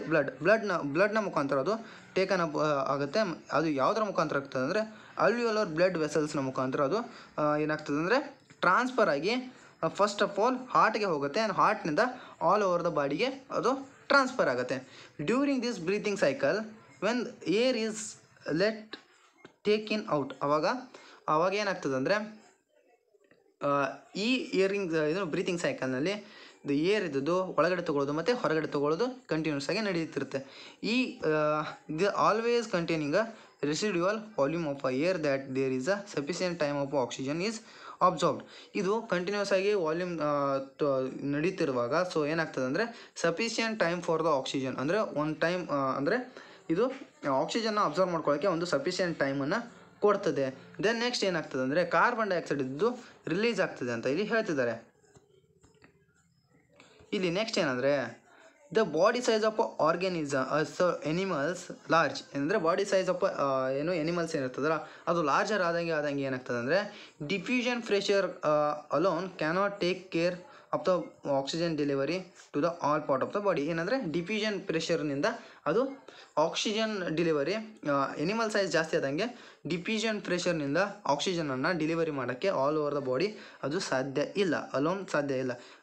ಬ್ಲಡ್ನ ಮುಖಾಂತರ ಅದು ಟೇಕನ್ ಅಪ್ ಆಗುತ್ತೆ. ಅದು ಯಾವುದರ ಮುಖಾಂತರ ಆಗ್ತದೆ ಅಂದರೆ ಅಲ್ವಿಯೋಲರ್ ಬ್ಲಡ್ ವೆಸಲ್ಸ್ನ ಮುಖಾಂತರ ಅದು ಏನಾಗ್ತದೆ ಅಂದರೆ ಟ್ರಾನ್ಸ್ಫರ್ ಆಗಿ ಫಸ್ಟ್ ಆಫ್ ಆಲ್ ಹಾರ್ಟ್ಗೆ ಹೋಗುತ್ತೆ ಆ್ಯಂಡ್ ಹಾರ್ಟ್ನಿಂದ ಆಲ್ ಓವರ್ ದ ಬಾಡಿಗೆ ಅದು ಟ್ರಾನ್ಸ್ಫರ್ ಆಗುತ್ತೆ. During this breathing cycle when air is let take in out ಅವಾಗ ಏನಾಗ್ತದೆ ಅಂದರೆ ಈ ಬ್ರೀತಿಂಗ್ ಸೈಕಲ್ನಲ್ಲಿ ಏರ್ ಇದ್ದದ್ದು ಒಳಗಡೆ ತೊಗೊಳ್ಳೋದು ಮತ್ತು ಹೊರಗಡೆ ತೊಗೊಳ್ಳೋದು ಕಂಟಿನ್ಯೂಸ್ ಆಗಿ ನಡೀತಿರುತ್ತೆ. Always containing a residual volume of a air that there is a sufficient time of oxygen is absorbed. ಇದು ಕಂಟಿನ್ಯೂಸ್ ಆಗಿ ವಾಲ್ಯೂಮ್ ನಡೀತಿರುವಾಗ ಸೊ ಏನಾಗ್ತದೆ ಅಂದರೆ sufficient time for the oxygen ಅಂದರೆ ಒಂದು ಟೈಮ್ ಅಂದರೆ ಇದು ಆಕ್ಸಿಜನ್ನ ಅಬ್ಸರ್ವ್ ಮಾಡ್ಕೊಳ್ಳೋಕ್ಕೆ ಒಂದು ಸಫಿಷಿಯೆಂಟ್ ಟೈಮನ್ನು ಕೊಡ್ತದೆ. ದೆನ್ ನೆಕ್ಸ್ಟ್ ಏನಾಗ್ತದೆ ಅಂದರೆ ಕಾರ್ಬನ್ ಡೈಆಕ್ಸೈಡ್ ಇದ್ದು ರಿಲೀಸ್ ಆಗ್ತದೆ ಅಂತ ಇಲ್ಲಿ ಹೇಳ್ತಿದ್ದಾರೆ. ಇಲ್ಲಿ ನೆಕ್ಸ್ಟ್ ಏನಂದರೆ the body size of animals large ಅಂದರೆ ಬಾಡಿ ಸೈಜ್ ಆಫ್ ಎನಿಮಲ್ಸ್ ಏನಿರ್ತದಲ್ಲ ಅದು ಲಾರ್ಜರ್ ಆದಂಗೆ ಏನಾಗ್ತದೆ ಅಂದರೆ diffusion pressure alone cannot take care of the oxygen delivery to the all part of the body. ಏನಂದರೆ ಡಿಫ್ಯೂಷನ್ ಪ್ರೆಷರ್ನಿಂದ ಅದು ಆಕ್ಸಿಜನ್ ಡೆಲಿವರಿ ಎನಿಮಲ್ ಸೈಜ್ ಜಾಸ್ತಿ ಆದಂಗೆ ಡಿಫ್ಯೂಷನ್ ಪ್ರೆಷರ್ನಿಂದ ಆಕ್ಸಿಜನನ್ನು ಡೆಲಿವರಿ ಮಾಡೋಕ್ಕೆ ಆಲ್ ಓವರ್ ದ ಬಾಡಿ ಅದು ಸಾಧ್ಯ ಇಲ್ಲ.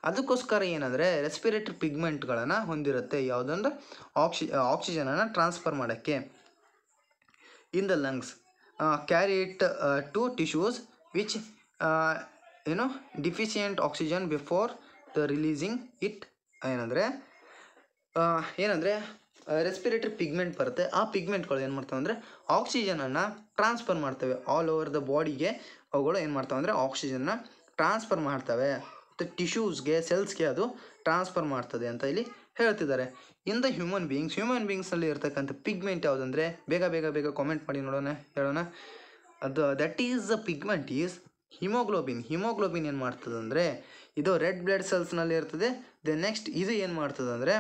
ಅದಕ್ಕೋಸ್ಕರ ಏನಂದರೆ ರೆಸ್ಪಿರೇಟರಿ ಪಿಗ್ಮೆಂಟ್ಗಳನ್ನು ಹೊಂದಿರುತ್ತೆ ಯಾವುದಂದ್ರೆ ಆಕ್ಸಿಜನನ್ನು ಟ್ರಾನ್ಸ್ಫರ್ ಮಾಡೋಕ್ಕೆ. In the lungs carry it to tissues which deficient oxygen before the releasing it. ಏನಂದರೆ ರೆಸ್ಪಿರೇಟರಿ ಪಿಗ್ಮೆಂಟ್ ಬರುತ್ತೆ. ಆ ಪಿಗ್ಮೆಂಟ್ಗಳು ಏನು ಮಾಡ್ತವೆ ಅಂದರೆ ಆಕ್ಸಿಜನನ್ನು ಟ್ರಾನ್ಸ್ಫರ್ ಮಾಡ್ತವೆ ಆಲ್ ಓವರ್ ದ ಬಾಡಿಗೆ. ಅವುಗಳು ಏನು ಮಾಡ್ತವೆ ಅಂದರೆ ಆಕ್ಸಿಜನ್ನ ಟ್ರಾನ್ಸ್ಫರ್ ಮಾಡ್ತವೆ ಮತ್ತು ಟಿಶ್ಯೂಸ್ಗೆ ಸೆಲ್ಸ್ಗೆ ಅದು ಟ್ರಾನ್ಸ್ಫರ್ ಮಾಡ್ತದೆ ಅಂತ ಇಲ್ಲಿ ಹೇಳ್ತಿದ್ದಾರೆ. ಇನ್ ದ ಹ್ಯೂಮನ್ ಬೀಯಿಂಗ್ಸ್ನಲ್ಲಿ ಇರ್ತಕ್ಕಂಥ ಪಿಗ್ಮೆಂಟ್ ಯಾವುದಂದರೆ ಬೇಗ ಕಾಮೆಂಟ್ ಮಾಡಿ ಹೇಳೋಣ. ಅದು that is the pigment is haemoglobin ಏನು ಮಾಡ್ತದೆ ಅಂದರೆ ಇದು ರೆಡ್ ಬ್ಲಡ್ ಸೆಲ್ಸ್ನಲ್ಲಿ ಇರ್ತದೆ. ದೆನ್ ನೆಕ್ಸ್ಟ್ ಇದು ಏನು ಮಾಡ್ತದೆ ಅಂದರೆ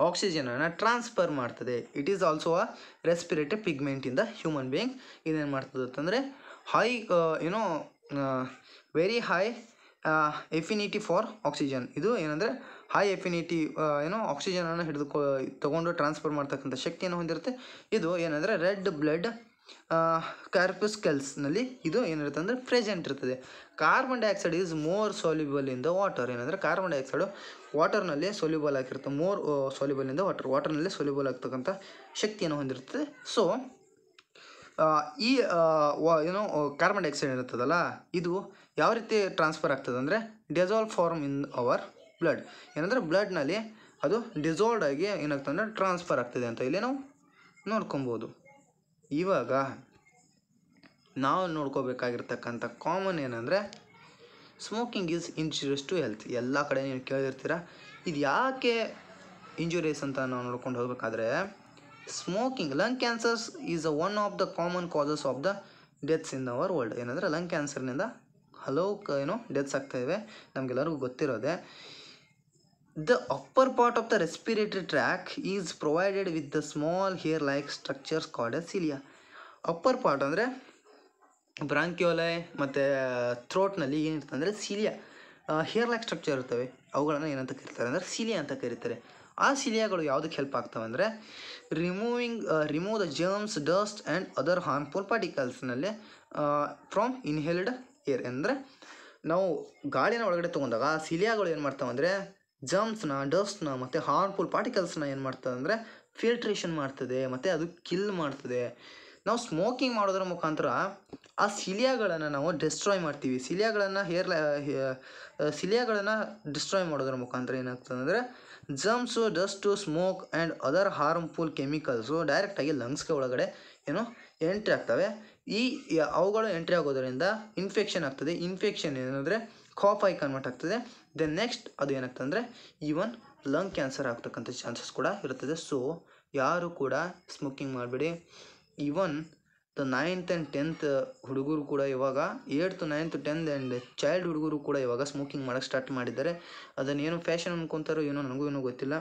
ಆಕ್ಸಿಜನನ್ನು ಟ್ರಾನ್ಸ್ಫರ್ ಮಾಡ್ತದೆ. It is also a respiratory pigment in the human being. ಇದೇನು ಮಾಡ್ತದೆ ಅಂತಂದರೆ very high affinity for oxygen. ಇದು ಏನಂದರೆ ಹೈ ಎಫಿನಿಟಿ ಆಕ್ಸಿಜನನ್ನು ತೊಗೊಂಡು ಟ್ರಾನ್ಸ್ಫರ್ ಮಾಡ್ತಕ್ಕಂಥ ಶಕ್ತಿಯನ್ನು ಹೊಂದಿರುತ್ತೆ. ಇದು ಏನಂದರೆ ರೆಡ್ ಬ್ಲಡ್ ಕಾರ್ಪಸ್ಕಲ್ಸ್ನಲ್ಲಿ ಇದು ಏನಿರುತ್ತೆ ಅಂದರೆ ಪ್ರೆಸೆಂಟ್ ಇರ್ತದೆ. Carbon dioxide is more soluble in the water. ಏನಂದರೆ ಕಾರ್ಬನ್ ಡೈಆಕ್ಸೈಡು ವಾಟರ್ನಲ್ಲಿ ಸೊಲ್ಯುಬಲ್ ಆಗಿರುತ್ತೆ. ಮೋರ್ ಸೊಲ್ಯುಬಲ್ ಇನ್ ದ ವಾಟರ್ನಲ್ಲಿ ಸೊಲ್ಯುಬಲ್ ಆಗ್ತಕ್ಕಂಥ ಶಕ್ತಿಯನ್ನು ಹೊಂದಿರ್ತದೆ. ಸೊ ಈ ಕಾರ್ಬನ್ ಡೈಆಕ್ಸೈಡ್ ಇರ್ತದಲ್ಲ ಇದು ಯಾವ ರೀತಿ ಟ್ರಾನ್ಸ್ಫರ್ ಆಗ್ತದೆ ಅಂದರೆ dissolve form in our blood. ಏನಂದರೆ ಬ್ಲಡ್ನಲ್ಲಿ ಅದು ಡಿಸಾಲ್ವ್ಡ್ ಆಗಿ ಏನಾಗ್ತದೆ ಅಂದರೆ ಟ್ರಾನ್ಸ್ಫರ್ ಆಗ್ತದೆ ಅಂತ ಇಲ್ಲಿ ನಾವು ನೋಡ್ಕೊಬೋದು. ಇವಾಗ ನಾವು ನೋಡ್ಕೋಬೇಕಾಗಿರ್ತಕ್ಕಂಥ ಕಾಮನ್ ಏನಂದರೆ smoking is injurious to health. ಎಲ್ಲ ಕಡೆ ನೀವು ಕೇಳಿರ್ತೀರ. ಇದು ಯಾಕೆ ಇಂಜುರಿಯಸ್ ಅಂತ ನಾವು ನೋಡ್ಕೊಂಡು ಹೋಗಬೇಕಾದ್ರೆ smoking lung cancers is one of the common causes of the deaths in our world. ಏನಂದರೆ ಲಂಗ್ ಕ್ಯಾನ್ಸರ್ನಿಂದ ಹಲವು ಡೆತ್ಸ್ ಆಗ್ತಾಯಿವೆ, ನಮಗೆಲ್ಲರಿಗೂ ಗೊತ್ತಿರೋದೆ. The upper part of the respiratory tract is provided with the small hair-like structures called as cilia. Upper part ಅಂದರೆ ಬ್ರಾಂಕ್ಯೋಲೈ ಮತ್ತು ಥ್ರೋಟ್ನಲ್ಲಿ ಏನಿರ್ತದೆ ಅಂದರೆ cilia hair like structure ಇರ್ತವೆ. ಅವುಗಳನ್ನು ಏನಂತ ಕರೀತಾರೆ ಅಂದರೆ ಸಿಲಿಯಾ ಅಂತ ಕರೀತಾರೆ. ಆ ಸಿಲಿಯಾಗಳು ಯಾವುದಕ್ಕೆ ಹೆಲ್ಪ್ ಆಗ್ತವೆ ಅಂದರೆ remove the germs, dust and other harmful ಪಾರ್ಟಿಕಲ್ಸ್ನಲ್ಲಿ ಫ್ರಮ್ ಇನ್ಹೇಲ್ಡ್ ಏರ್. ಅಂದರೆ ನಾವು ಗಾಳಿನ ಒಳಗಡೆ ತೊಗೊಂಡಾಗ ಸಿಲಿಯಾಗಳು ಏನು ಮಾಡ್ತಾವೆ ಅಂದರೆ ಜರ್ಮ್ಸ್ನ, ಡಸ್ಟ್ನ ಮತ್ತು ಹಾರ್ಮ್ಫುಲ್ ಪಾರ್ಟಿಕಲ್ಸ್ನ ಏನು ಮಾಡ್ತದೆ ಅಂದರೆ ಫಿಲ್ಟ್ರೇಷನ್ ಮಾಡ್ತದೆ ಮತ್ತು ಅದು ಕಿಲ್ ಮಾಡ್ತದೆ. ನಾವು ಸ್ಮೋಕಿಂಗ್ ಮಾಡೋದ್ರ ಮುಖಾಂತರ ಆ ಸಿಲಿಯಾಗಳನ್ನು ನಾವು ಡಿಸ್ಟ್ರಾಯ್ ಮಾಡ್ತೀವಿ. ಸಿಲಿಯಾಗಳನ್ನು ಡಿಸ್ಟ್ರಾಯ್ ಮಾಡೋದ್ರ ಮುಖಾಂತರ ಏನಾಗ್ತದೆ ಅಂದರೆ germs, dust, smoke and other harmful chemicals ಡೈರೆಕ್ಟಾಗಿ ಲಂಗ್ಸ್ಗೆ ಒಳಗಡೆ ಏನು ಎಂಟ್ರಿ ಆಗ್ತವೆ. ಅವುಗಳು ಎಂಟ್ರಿ ಆಗೋದರಿಂದ ಇನ್ಫೆಕ್ಷನ್ ಆಗ್ತದೆ. ಇನ್ಫೆಕ್ಷನ್ ಏನಂದರೆ ಕಾಫ್ ಆಗಿ ಕನ್ವರ್ಟ್ ಆಗ್ತದೆ. ದೆನ್ ನೆಕ್ಸ್ಟ್ ಅದು ಏನಾಗ್ತದೆ ಅಂದರೆ ಈವನ್ ಲಂಗ್ ಕ್ಯಾನ್ಸರ್ ಆಗ್ತಕ್ಕಂಥ ಚಾನ್ಸಸ್ ಕೂಡ ಇರ್ತದೆ. ಸೊ ಯಾರು ಕೂಡ ಸ್ಮೋಕಿಂಗ್ ಮಾಡಬೇಡಿ. Even the 9th and 10th ಹುಡುಗರು ಕೂಡ ಇವಾಗ 8th, 9th, 10th and child ಹುಡುಗರು ಕೂಡ ಇವಾಗ ಸ್ಮೋಕಿಂಗ್ ಮಾಡೋಕ್ಕೆ ಸ್ಟಾರ್ಟ್ ಮಾಡಿದ್ದಾರೆ. ಅದನ್ನೇನು ಫ್ಯಾಷನ್ ಅನ್ಕೊತಾರೋ ಏನೋ ನನಗೂ ಏನೋ ಗೊತ್ತಿಲ್ಲ.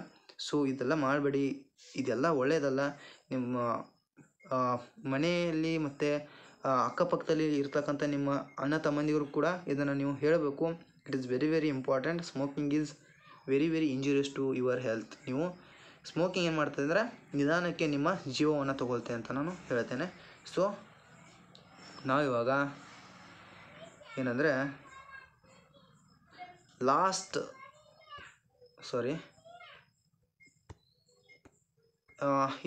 ಸೊ ಇದೆಲ್ಲ ಮಾಡಬೇಡಿ, ಇದೆಲ್ಲ ಒಳ್ಳೆಯದಲ್ಲ. ನಿಮ್ಮ ಮನೆಯಲ್ಲಿ ಮತ್ತು ಅಕ್ಕಪಕ್ಕದಲ್ಲಿ ಇರ್ತಕ್ಕಂಥ ನಿಮ್ಮ ಅಣ್ಣ ತಮ್ಮಂದಿರು ಕೂಡ ಇದನ್ನು ನೀವು ಹೇಳಬೇಕು. It is very very important. Smoking is very very injurious to your health. ನೀವು ಸ್ಮೋಕಿಂಗ್ ಏನು ಮಾಡ್ತದೆ ಅಂದರೆ ನಿಧಾನಕ್ಕೆ ನಿಮ್ಮ ಜೀವವನ್ನು ತಗೊಳ್ತೆ ಅಂತ ನಾನು ಹೇಳ್ತೇನೆ. ಸೊ ನಾವಿವಾಗ ಏನಂದರೆ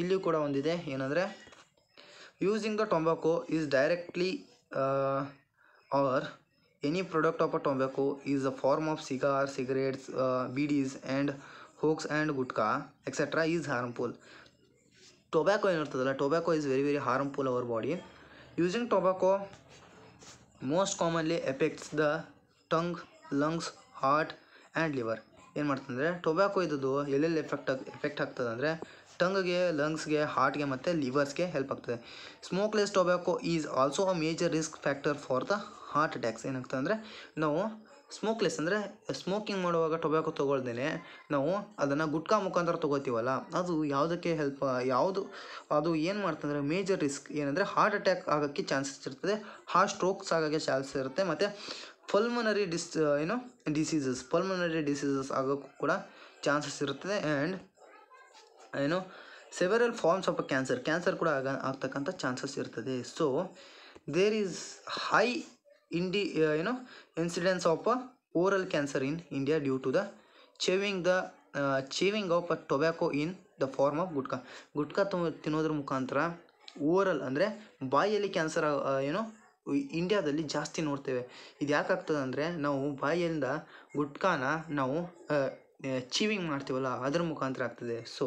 ಇಲ್ಲಿಯೂ ಕೂಡ ಒಂದಿದೆ. ಏನಂದರೆ using the tobacco is directly or any product of a tobacco is a form of cigarettes, bidis and hookahs and gutka etcetera is harmful. Tobacco ಏನಿರ್ತದಲ್ಲ, tobacco is very very harmful our body. Using tobacco most commonly affects the tongue, lungs, heart and liver. ಏನು ಮಾಡ್ತಂದರೆ tobacco ಇದ್ದದ್ದು ಎಲ್ಲೆಲ್ಲಿ effect ಆಗ್ತದೆ ಅಂದರೆ ಟಂಗ್ಗೆ, ಲಂಗ್ಸ್ಗೆ, ಹಾರ್ಟ್ಗೆ ಮತ್ತು ಲಿವರ್ಸ್ಗೆ help ಆಗ್ತದೆ. Smokeless tobacco is also a major risk factor for the heart attacks. ಏನಾಗ್ತದೆ ಅಂದರೆ ನಾವು ಸ್ಮೋಕ್ಲೆಸ್ ಅಂದರೆ ಸ್ಮೋಕಿಂಗ್ ಮಾಡುವಾಗ ಟೊಬ್ಯಾಕೋ ತೊಗೊಳ್ದೇನೆ ನಾವು ಅದನ್ನು ಗುಟ್ಕಾ ಮುಖಾಂತರ ತೊಗೋತೀವಲ್ಲ, ಅದು ಯಾವುದಕ್ಕೆ ಅದು ಏನು ಮಾಡ್ತಂದರೆ ಮೇಜರ್ ರಿಸ್ಕ್ ಏನಂದರೆ ಹಾರ್ಟ್ ಅಟ್ಯಾಕ್ ಆಗೋಕ್ಕೆ ಚಾನ್ಸಸ್ ಇರ್ತದೆ, ಹಾರ್ಟ್ ಸ್ಟ್ರೋಕ್ಸ್ ಆಗೋಕ್ಕೆ ಚಾನ್ಸಸ್ ಇರುತ್ತೆ, ಮತ್ತು ಪಲ್ಮನರಿ ಡಿಸೀಸಸ್ ಆಗೋಕ್ಕೂ ಕೂಡ ಚಾನ್ಸಸ್ ಇರುತ್ತದೆ. And several forms of cancer ಕೂಡ ಆಗ್ತಕ್ಕಂಥ ಚಾನ್ಸಸ್ ಇರ್ತದೆ. So there is high incidence of oral cancer in India due to the chewing of tobacco in the form of gutka ತಿನ್ನೋದ್ರ ಮುಖಾಂತರ ಓರಲ್ ಅಂದರೆ ಬಾಯಲ್ಲಿ ಕ್ಯಾನ್ಸರ್ ಇಂಡಿಯಾದಲ್ಲಿ ಜಾಸ್ತಿ ನೋಡ್ತೇವೆ. ಇದು ಯಾಕಾಗ್ತದೆ ಅಂದರೆ ನಾವು ಬಾಯಿಯಿಂದ ಗುಟ್ಕಾನ ನಾವು ಚೀವಿಂಗ್ ಮಾಡ್ತೀವಲ್ಲ, ಅದ್ರ ಮುಖಾಂತರ ಆಗ್ತದೆ. ಸೊ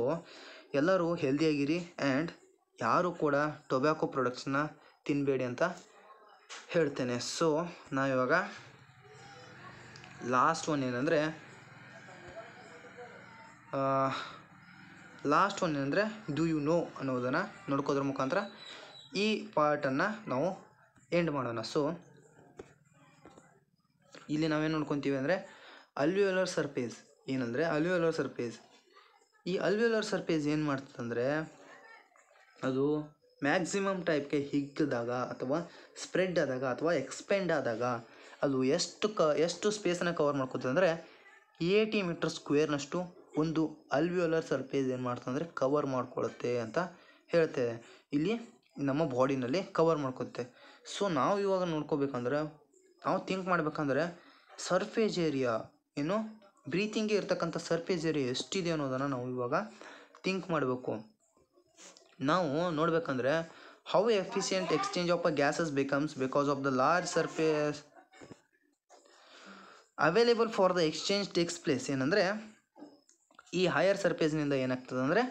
ಎಲ್ಲರೂ ಹೆಲ್ದಿಯಾಗಿರಿ ಆ್ಯಂಡ್ ಯಾರು ಕೂಡ ಟೊಬ್ಯಾಕೋ ಪ್ರಾಡಕ್ಟ್ಸನ್ನ ತಿನ್ನಬೇಡಿ ಅಂತ ಹೇಳ್ತೇನೆ. ಸೊ ನಾವಿವಾಗ ಲಾಸ್ಟ್ ಒನ್ ಏನಂದರೆ ಡು ಯು ನೋ ಅನ್ನೋದನ್ನು ನೋಡ್ಕೋದ್ರ ಮುಖಾಂತರ ಈ ಪಾರ್ಟನ್ನು ನಾವು ಎಂಡ್ ಮಾಡೋಣ. ಸೊ ಇಲ್ಲಿ ನಾವೇನು ನೋಡ್ಕೊತೀವಿ ಅಂದರೆ ಅಲ್ವಿಯೋಲರ್ ಸರ್ಫೇಸ್. ಏನಂದರೆ ಅಲ್ವಿಯೋಲರ್ ಸರ್ಫೇಸ್, ಈ ಅಲ್ವಿಯೋಲರ್ ಸರ್ಫೇಸ್ ಏನು ಮಾಡ್ತದಂದರೆ ಅದು ಮ್ಯಾಕ್ಸಿಮಮ್ ಟೈಪ್ಗೆ ಹಿಗ್ಗಿದಾಗ ಅಥವಾ ಸ್ಪ್ರೆಡ್ ಆದಾಗ ಅಥವಾ ಎಕ್ಸ್ಪೆಂಡ್ ಆದಾಗ ಅದು ಎಷ್ಟು ಸ್ಪೇಸನ್ನು ಕವರ್ ಮಾಡ್ಕೊತದೆ ಅಂದರೆ 80 ಮೀಟರ್ ಸ್ಕ್ವೇರ್ನಷ್ಟು ಒಂದು ಅಲ್ವಿಯೋಲರ್ ಸರ್ಫೇಸ್ ಏನು ಮಾಡ್ತಂದರೆ ಕವರ್ ಮಾಡ್ಕೊಳ್ಳುತ್ತೆ ಅಂತ ಹೇಳ್ತೇವೆ. ಇಲ್ಲಿ ನಮ್ಮ ಬಾಡಿನಲ್ಲಿ ಕವರ್ ಮಾಡ್ಕೊತ್ತೆ. ಸೊ ನಾವು ಇವಾಗ ನೋಡ್ಕೋಬೇಕಂದ್ರೆ, ನಾವು ಥಿಂಕ್ ಮಾಡಬೇಕಂದ್ರೆ ಸರ್ಫೇಸ್ ಏರಿಯಾ ಬ್ರೀತಿಂಗ್ಗೆ ಇರ್ತಕ್ಕಂಥ ಸರ್ಫೇಸ್ ಏರಿಯಾ ಎಷ್ಟಿದೆ ಅನ್ನೋದನ್ನು ನಾವು ಇವಾಗ ಥಿಂಕ್ ಮಾಡಬೇಕು. ನಾವು ನೋಡಬೇಕಂದ್ರೆ how efficient exchange of gases becomes because of the large surface available for the exchange takes place. ಏನಂದರೆ ಈ ಹೈಯರ್ ಸರ್ಫೇಸ್ನಿಂದ ಏನಾಗ್ತದೆ ಅಂದರೆ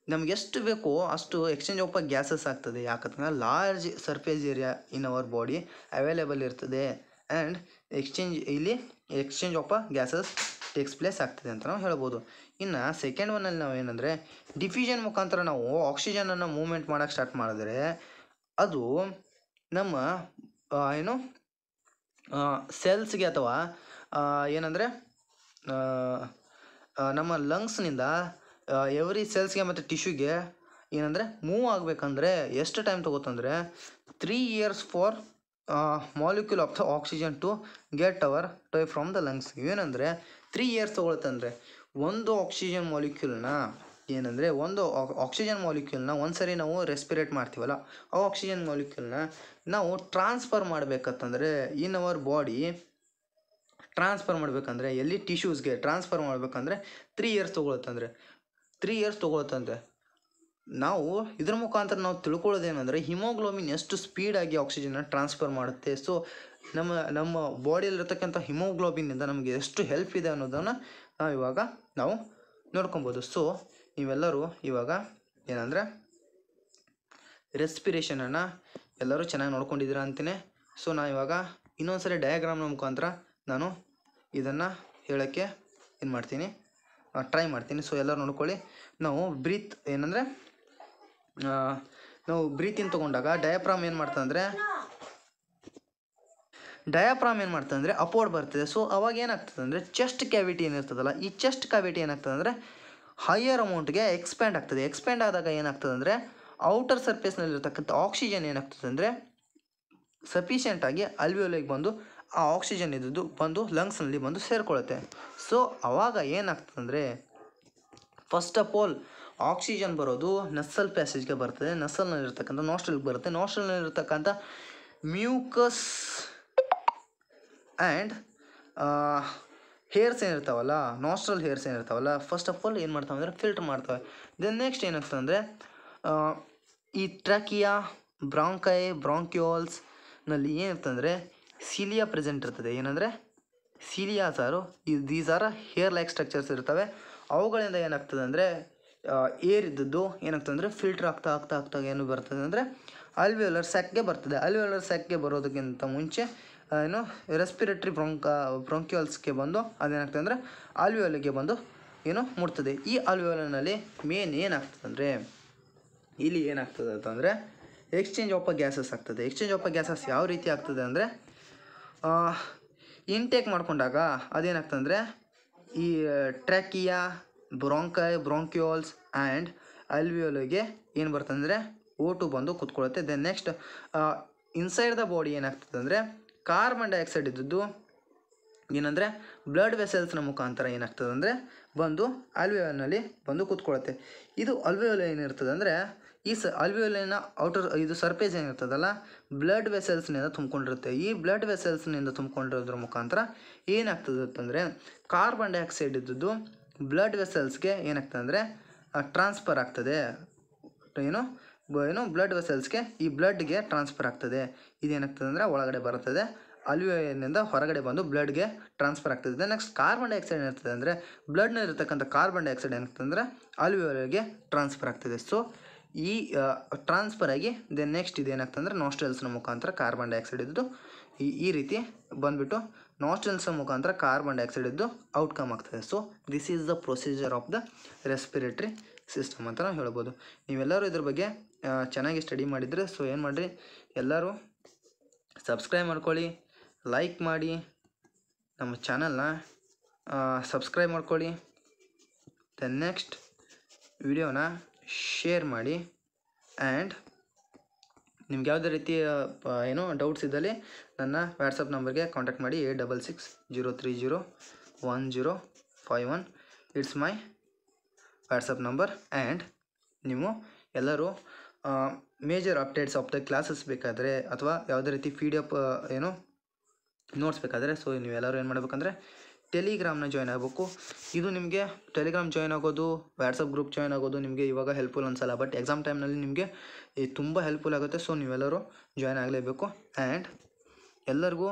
ನಮ್ಗೆ ಎಷ್ಟು ಬೇಕೋ ಅಷ್ಟು ಎಕ್ಸ್ಚೇಂಜ್ ಆಫ್ ಗ್ಯಾಸಸ್ ಆಗ್ತದೆ. ಯಾಕಂತಂದ್ರೆ large surface area in our body available ಇರ್ತದೆ and exchange of gases takes place ಆಗ್ತದೆ ಅಂತ ನಾವು ಹೇಳ್ಬೋದು. ಇನ್ನು ಸೆಕೆಂಡ್ ಒನ್ನಲ್ಲಿ ನಾವು ಏನಂದರೆ ಡಿಫ್ಯೂಷನ್ ಮುಖಾಂತರ ನಾವು ಆಕ್ಸಿಜನನ್ನು ಮೂವ್ಮೆಂಟ್ ಮಾಡೋಕ್ಕೆ ಸ್ಟಾರ್ಟ್ ಮಾಡಿದ್ರೆ ಅದು ನಮ್ಮ ಸೆಲ್ಸ್ಗೆ ಅಥವಾ ಏನಂದರೆ ನಮ್ಮ ಲಂಗ್ಸ್ನಿಂದ ಎವ್ರಿ ಸೆಲ್ಸ್ಗೆ ಮತ್ತು ಟಿಶ್ಯೂಗೆ ಏನಂದರೆ ಮೂವ್ ಆಗಬೇಕಂದ್ರೆ ಎಷ್ಟು ಟೈಮ್ ತೊಗೋತಂದರೆ 3 years for molecule of the oxygen to get our tie from the lungs. ಏನಂದರೆ 3 years ತೊಗೊಳುತ್ತಂದರೆ ಒಂದು ಆಕ್ಸಿಜನ್ ಮಾಲಿಕ್ಯೂಲ್ನ ಒಂದ್ಸರಿ ನಾವು ರೆಸ್ಪಿರೇಟ್ ಮಾಡ್ತೀವಲ್ಲ, ಆ ಆಕ್ಸಿಜನ್ ಮಾಲಿಕ್ಯೂಲ್ನ ನಾವು ಟ್ರಾನ್ಸ್ಫರ್ ಮಾಡಬೇಕಂತಂದರೆ ಇನ್ ಅವರ್ ಬಾಡಿ ಟ್ರಾನ್ಸ್ಫರ್ ಮಾಡಬೇಕಂದ್ರೆ ಎಲ್ಲಿ ಟಿಶ್ಯೂಸ್ಗೆ ಟ್ರಾನ್ಸ್ಫರ್ ಮಾಡಬೇಕಂದ್ರೆ 3 ಇಯರ್ಸ್ ತೊಗೊಳುತ್ತಂದರೆ 3 ಇಯರ್ಸ್ ತೊಗೊಳುತ್ತಂತೆ. ನಾವು ಇದ್ರ ಮುಖಾಂತರ ನಾವು ತಿಳ್ಕೊಳ್ಳೋದೇನೆಂದರೆ ಹಿಮೋಗ್ಲೋಬಿನ್ ಎಷ್ಟು ಸ್ಪೀಡಾಗಿ ಆಕ್ಸಿಜನ್ನ ಟ್ರಾನ್ಸ್ಫರ್ ಮಾಡುತ್ತೆ. ಸೊ ನಮ್ಮ ಬಾಡಿಯಲ್ಲಿರ್ತಕ್ಕಂಥ ಹಿಮೋಗ್ಲೋಬಿನ್ನಿಂದ ನಮಗೆ ಎಷ್ಟು ಹೆಲ್ಪ್ ಇದೆ ಅನ್ನೋದನ್ನು ನಾವು ನೋಡ್ಕೊಬೋದು. ಸೊ ನೀವೆಲ್ಲರೂ ಇವಾಗ ಏನಂದರೆ ರೆಸ್ಪಿರೇಷನನ್ನು ಎಲ್ಲರೂ ಚೆನ್ನಾಗಿ ನೋಡ್ಕೊಂಡಿದ್ದೀರಾ ಅಂತೀನಿ. ಸೊ ನಾನು ಇವಾಗ ಇನ್ನೊಂದ್ಸರಿ ಡಯಾಗ್ರಾಮ್ನ ಮುಖಾಂತರ ನಾನು ಇದನ್ನು ಹೇಳೋಕ್ಕೆ ಏನು ಮಾಡ್ತೀನಿ, ಟ್ರೈ ಮಾಡ್ತೀನಿ. ಸೊ ಎಲ್ಲರೂ ನೋಡ್ಕೊಳ್ಳಿ. ನಾವು ಬ್ರೀತ್ ಏನಂದರೆ ನಾವು ಬ್ರೀತಿಂಗ್ ತೊಗೊಂಡಾಗ ಡಯಾಫ್ರಾಮ್ ಏನು ಮಾಡ್ತಂದರೆ ಅಪ್ವರ್ಡ್ ಬರ್ತದೆ. ಸೊ ಅವಾಗ ಏನಾಗ್ತದೆ ಅಂದರೆ ಚೆಸ್ಟ್ ಕ್ಯಾವಿಟಿ ಏನಿರ್ತದಲ್ಲ, ಈ ಚೆಸ್ಟ್ ಕ್ಯಾವಿಟಿ ಏನಾಗ್ತದೆ ಅಂದರೆ ಹೈಯರ್ ಅಮೌಂಟ್ಗೆ ಎಕ್ಸ್ಪ್ಯಾಂಡ್ ಆಗ್ತದೆ. ಎಕ್ಸ್ಪ್ಯಾಂಡ್ ಆದಾಗ ಏನಾಗ್ತದೆ ಅಂದರೆ ಔಟರ್ ಸರ್ಫೇಸ್ನಲ್ಲಿರ್ತಕ್ಕಂಥ ಆಕ್ಸಿಜನ್ ಏನಾಗ್ತದೆ ಅಂದರೆ ಸಫಿಷಿಯೆಂಟಾಗಿ ಅಲ್ವಿಯೋಲಿಗೆ ಬಂದು ಆ ಆಕ್ಸಿಜನ್ ಇದ್ದು ಬಂದು ಲಂಗ್ಸ್ನಲ್ಲಿ ಬಂದು ಸೇರಿಕೊಳ್ಳುತ್ತೆ. ಸೊ ಅವಾಗ ಏನಾಗ್ತದೆ ಅಂದರೆ ಫಸ್ಟ್ ಆಫ್ ಆಲ್ ಆಕ್ಸಿಜನ್ ಬರೋದು ನಸಲ್ ಪ್ಯಾಸೇಜ್ಗೆ ಬರ್ತದೆ, ನಸಲ್ನಲ್ಲಿರ್ತಕ್ಕಂಥ ನಾಸ್ಟ್ರಲ್ಗೆ ಬರುತ್ತೆ. ನಾಸ್ಟ್ರಲ್ನಲ್ಲಿರ್ತಕ್ಕಂಥ ಮ್ಯೂಕಸ್ ಆ್ಯಂಡ್ ಹೇರ್ಸ್ ಏನಿರ್ತಾವಲ್ಲ, ನಾಸ್ಟ್ರಲ್ ಹೇರ್ಸ್ ಏನಿರ್ತಾವಲ್ಲ, ಫಸ್ಟ್ ಆಫ್ ಆಲ್ ಏನು ಮಾಡ್ತಾವೆ ಅಂದರೆ ಫಿಲ್ಟರ್ ಮಾಡ್ತವೆ. ದೆನ್ ನೆಕ್ಸ್ಟ್ ಏನಾಗ್ತದೆ ಅಂದರೆ ಈ ಟ್ರಾಕಿಯಾ, ಬ್ರಾಂಕೈ, ಬ್ರಾಂಕ್ಯೂಲ್ಸ್ನಲ್ಲಿ ಏನಿರ್ತಂದರೆ ಸಿಲಿಯಾ ಪ್ರೆಸೆಂಟ್ ಇರ್ತದೆ. ಏನಂದರೆ cilias these are hair like structures ಇರ್ತವೆ. ಅವುಗಳಿಂದ ಏನಾಗ್ತದೆ ಅಂದರೆ ಏರ್ ಇದ್ದದ್ದು ಏನಾಗ್ತದೆ ಅಂದರೆ ಫಿಲ್ಟರ್ ಆಗ್ತಾ ಏನು ಬರ್ತದೆ ಅಂದರೆ ಅಲ್ವಿಯೋಲರ್ ಸ್ಯಾಕ್ಗೆ ಬರ್ತದೆ. ಅಲ್ವಿಯೋಲರ್ ಸ್ಯಾಕ್ಗೆ ಬರೋದಕ್ಕಿಂತ ಮುಂಚೆ ಏನು ರೆಸ್ಪಿರೇಟ್ರಿ ಬ್ರಾಂಕ್ಯೂಲ್ಸ್ಗೆ ಬಂದು ಅದೇನಾಗ್ತದೆ ಅಂದರೆ ಆಲ್ವಿಯೋಲಿಗೆ ಬಂದು ಏನು ಮುಟ್ತದೆ. ಈ ಆಲ್ವಿಯೋಲಿನಲ್ಲಿ ಮೇನ್ ಏನಾಗ್ತದೆ ಅಂದರೆ ಇಲ್ಲಿ ಏನಾಗ್ತದೆ ಅಂತಂದರೆ ಎಕ್ಸ್ಚೇಂಜ್ ಆಫ್ ಗ್ಯಾಸಸ್ ಆಗ್ತದೆ. ಎಕ್ಸ್ಚೇಂಜ್ ಆಫ್ ಗ್ಯಾಸಸ್ ಯಾವ ರೀತಿ ಆಗ್ತದೆ ಅಂದರೆ ಇಂಟೇಕ್ ಮಾಡ್ಕೊಂಡಾಗ ಅದೇನಾಗ್ತದೆ ಅಂದರೆ ಈ ಟ್ರ್ಯಾಕಿಯಾ, ಬ್ರಾಂಕ್ಯೂಲ್ಸ್ ಆ್ಯಂಡ್ ಅಲ್ವಿಯೋಲಿಗೆ ಏನು ಬರ್ತದೆ ಅಂದರೆ O2 ಬಂದು ಕೂತ್ಕೊಳ್ಳುತ್ತೆ. Then next inside the body ಏನಾಗ್ತದೆ ಅಂದರೆ ಕಾರ್ಬನ್ ಡೈಆಕ್ಸೈಡ್ ಇದ್ದದ್ದು ಏನಂದರೆ ಬ್ಲಡ್ ವೆಸಲ್ಸ್ನ ಮುಖಾಂತರ ಏನಾಗ್ತದೆ ಅಂದರೆ ಬಂದು ಅಲ್ವಿಯೋಲಿನಲ್ಲಿ ಬಂದು ಕೂತ್ಕೊಳ್ಳುತ್ತೆ. ಇದು ಅಲ್ವಿಯೋಲಿ ಏನಿರ್ತದೆ ಅಂದರೆ ಈ ಅಲ್ವಿಯೋಲಿನ ಔಟರ್ ಇದು ಸರ್ಫೇಸ್ ಏನಿರ್ತದಲ್ಲ ಬ್ಲಡ್ ವೆಸಲ್ಸ್ನಿಂದ ತುಂಬಿಕೊಂಡಿರುತ್ತೆ. ಈ ಬ್ಲಡ್ ವೆಸಲ್ಸ್ನಿಂದ ತುಂಬಿಕೊಂಡಿರೋದ್ರ ಮುಖಾಂತರ ಏನಾಗ್ತದೆ ಅಂತಂದರೆ ಕಾರ್ಬನ್ ಡೈಆಕ್ಸೈಡ್ ಇದ್ದದ್ದು ಬ್ಲಡ್ ವೆಸಲ್ಸ್ಗೆ ಏನಾಗ್ತದೆ ಅಂದರೆ ಟ್ರಾನ್ಸ್ಫರ್ ಆಗ್ತದೆ. ಏನು ಬ್ಲಡ್ ವೆಸಲ್ಸ್ಗೆ ಈ ಬ್ಲಡ್ಗೆ ಟ್ರಾನ್ಸ್ಫರ್ ಆಗ್ತದೆ. ಇದೇನಾಗ್ತದೆ ಅಂದರೆ ಒಳಗಡೆ ಬರ್ತದೆ, ಅಲ್ವಿಯೋಲಿನಿಂದ ಹೊರಗಡೆ ಬಂದು ಬ್ಲಡ್ಗೆ ಟ್ರಾನ್ಸ್ಫರ್ ಆಗ್ತದೆ. ನೆಕ್ಸ್ಟ್ ಕಾರ್ಬನ್ ಡೈಆಕ್ಸೈಡ್ ಏನಿರ್ತದೆ ಅಂದರೆ ಬ್ಲಡ್ನಲ್ಲಿರ್ತಕ್ಕಂಥ ಕಾರ್ಬನ್ ಡೈಆಕ್ಸೈಡ್ ಏನಾಗ್ತದೆ ಅಂದರೆ ಅಲ್ವಿಯೋಲಿಗೆ ಟ್ರಾನ್ಸ್ಫರ್ ಆಗ್ತದೆ. ಸೊ ಈ ಟ್ರಾನ್ಸ್ಫರ್ ಆಗಿ ದೆನ್ ನೆಕ್ಸ್ಟ್ ಇದೇನಾಗ್ತದೆ ಅಂದರೆ ನಾಸ್ಟ್ರಲ್ಸ್ನ ಮುಖಾಂತರ ಕಾರ್ಬನ್ ಡೈಆಕ್ಸೈಡ್ ಇದ್ದು ಈ ರೀತಿ ಬಂದುಬಿಟ್ಟು ನಾಸ್ಟ್ರಲ್ಸ್ನ ಮುಖಾಂತರ ಕಾರ್ಬನ್ ಡೈಆಕ್ಸೈಡ್ ಇದ್ದು ಔಟ್ಕಮ್ ಆಗ್ತದೆ. So this is the procedure of the respiratory system ಅಂತ ನಾವು ಹೇಳ್ಬೋದು. ನೀವೆಲ್ಲರೂ ಇದ್ರ ಬಗ್ಗೆ ಚೆನ್ನಾಗಿ ಸ್ಟಡಿ ಮಾಡಿದರೆ ಸೊ ಏನು ಮಾಡಿರಿ, ಎಲ್ಲರೂ ಸಬ್ಸ್ಕ್ರೈಬ್ ಮಾಡ್ಕೊಳ್ಳಿ, ಲೈಕ್ ಮಾಡಿ, ನಮ್ಮ ಚಾನಲ್ನ ಸಬ್ಸ್ಕ್ರೈಬ್ ಮಾಡ್ಕೊಳ್ಳಿ. ದೆನ್ ನೆಕ್ಸ್ಟ್ ವಿಡಿಯೋನ ಶೇರ್ ಮಾಡಿ. ಆ್ಯಂಡ್ ನಿಮ್ಗೆ ಯಾವುದೇ ರೀತಿಯ ಡೌಟ್ಸ್ ಇದ್ದಲ್ಲಿ ನನ್ನ ವಾಟ್ಸಪ್ ನಂಬರ್ಗೆ ಕಾಂಟ್ಯಾಕ್ಟ್ ಮಾಡಿ 8660301051. It's my WhatsApp number. And ನೀವು ಎಲ್ಲರೂ major updates of the classes ಬೇಕಾದರೆ ಅಥವಾ ಯಾವುದೇ ರೀತಿ PDF ನೋಟ್ಸ್ ಬೇಕಾದರೆ ಸೊ ನೀವೆಲ್ಲರೂ ಏನು ಮಾಡಬೇಕಂದ್ರೆ ಟೆಲಿಗ್ರಾಮ್ನ ಜಾಯ್ನ್ ಆಗಬೇಕು. ಇದು ನಿಮಗೆ ಟೆಲಿಗ್ರಾಮ್ ಜಾಯ್ನ್ ಆಗೋದು, ವಾಟ್ಸಪ್ ಗ್ರೂಪ್ ಜಾಯ್ನ್ ಆಗೋದು ನಿಮಗೆ ಇವಾಗ ಹೆಲ್ಪ್ಫುಲ್ ಅನಿಸಲ್ಲ, ಬಟ್ ಎಕ್ಸಾಮ್ ಟೈಮ್ನಲ್ಲಿ ನಿಮಗೆ ತುಂಬ ಹೆಲ್ಪ್ಫುಲ್ ಆಗುತ್ತೆ. ಸೊ ನೀವೆಲ್ಲರೂ ಜಾಯ್ನ್ ಆಗಲೇಬೇಕು. ಆ್ಯಂಡ್ ಎಲ್ಲರಿಗೂ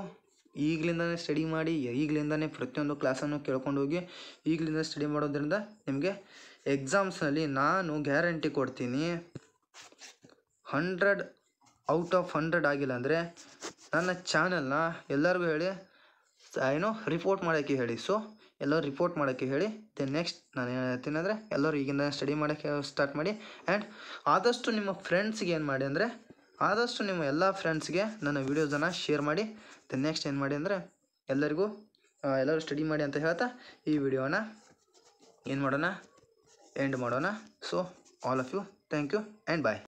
ಈಗಲಿಂದನೇ ಸ್ಟಡಿ ಮಾಡಿ, ಈಗಲಿಂದನೇ ಪ್ರತಿಯೊಂದು ಕ್ಲಾಸನ್ನು ಕೇಳ್ಕೊಂಡು ಹೋಗಿ ಈಗಲಿಂದ ಸ್ಟಡಿ ಮಾಡೋದ್ರಿಂದ ನಿಮಗೆ ಎಕ್ಸಾಮ್ಸ್ನಲ್ಲಿ ನಾನು ಗ್ಯಾರಂಟಿ ಕೊಡ್ತೀನಿ 100 ಔಟ್ ಆಫ್ 100 ಆಗಿಲ್ಲ ಅಂದರೆ ನನ್ನ ಚಾನಲ್ನ ಎಲ್ಲರಿಗೂ ಹೇಳಿ ರಿಪೋರ್ಟ್ ಮಾಡೋಕ್ಕೆ ಹೇಳಿ. ಸೊ ಎಲ್ಲರೂ ರಿಪೋರ್ಟ್ ಮಾಡೋಕ್ಕೆ ಹೇಳಿ. ದೆನ್ ನೆಕ್ಸ್ಟ್ ನಾನು ಏನು ಹೇಳ್ತೀನಿ ಅಂದರೆ ಎಲ್ಲರೂ ಈಗಿಂದ ಸ್ಟಡಿ ಮಾಡೋಕ್ಕೆ ಸ್ಟಾರ್ಟ್ ಮಾಡಿ. ಆ್ಯಂಡ್ ಆದಷ್ಟು ನಿಮ್ಮ ಫ್ರೆಂಡ್ಸ್ಗೆ ಏನು ಮಾಡಿ ಅಂದರೆ ಆದಷ್ಟು ನಿಮ್ಮ ಎಲ್ಲ ಫ್ರೆಂಡ್ಸ್ಗೆ ನನ್ನ ವೀಡಿಯೋಸನ್ನು ಶೇರ್ ಮಾಡಿ. ದೆನ್ ನೆಕ್ಸ್ಟ್ ಏನು ಮಾಡಿ ಅಂದರೆ ಎಲ್ಲರಿಗೂ ಎಲ್ಲರೂ ಸ್ಟಡಿ ಮಾಡಿ ಅಂತ ಹೇಳ್ತಾ ಈ ವಿಡಿಯೋನ ಏನು ಮಾಡೋಣ, ಎಂಡ್ ಮಾಡೋಣ. So all of you thank you and bye.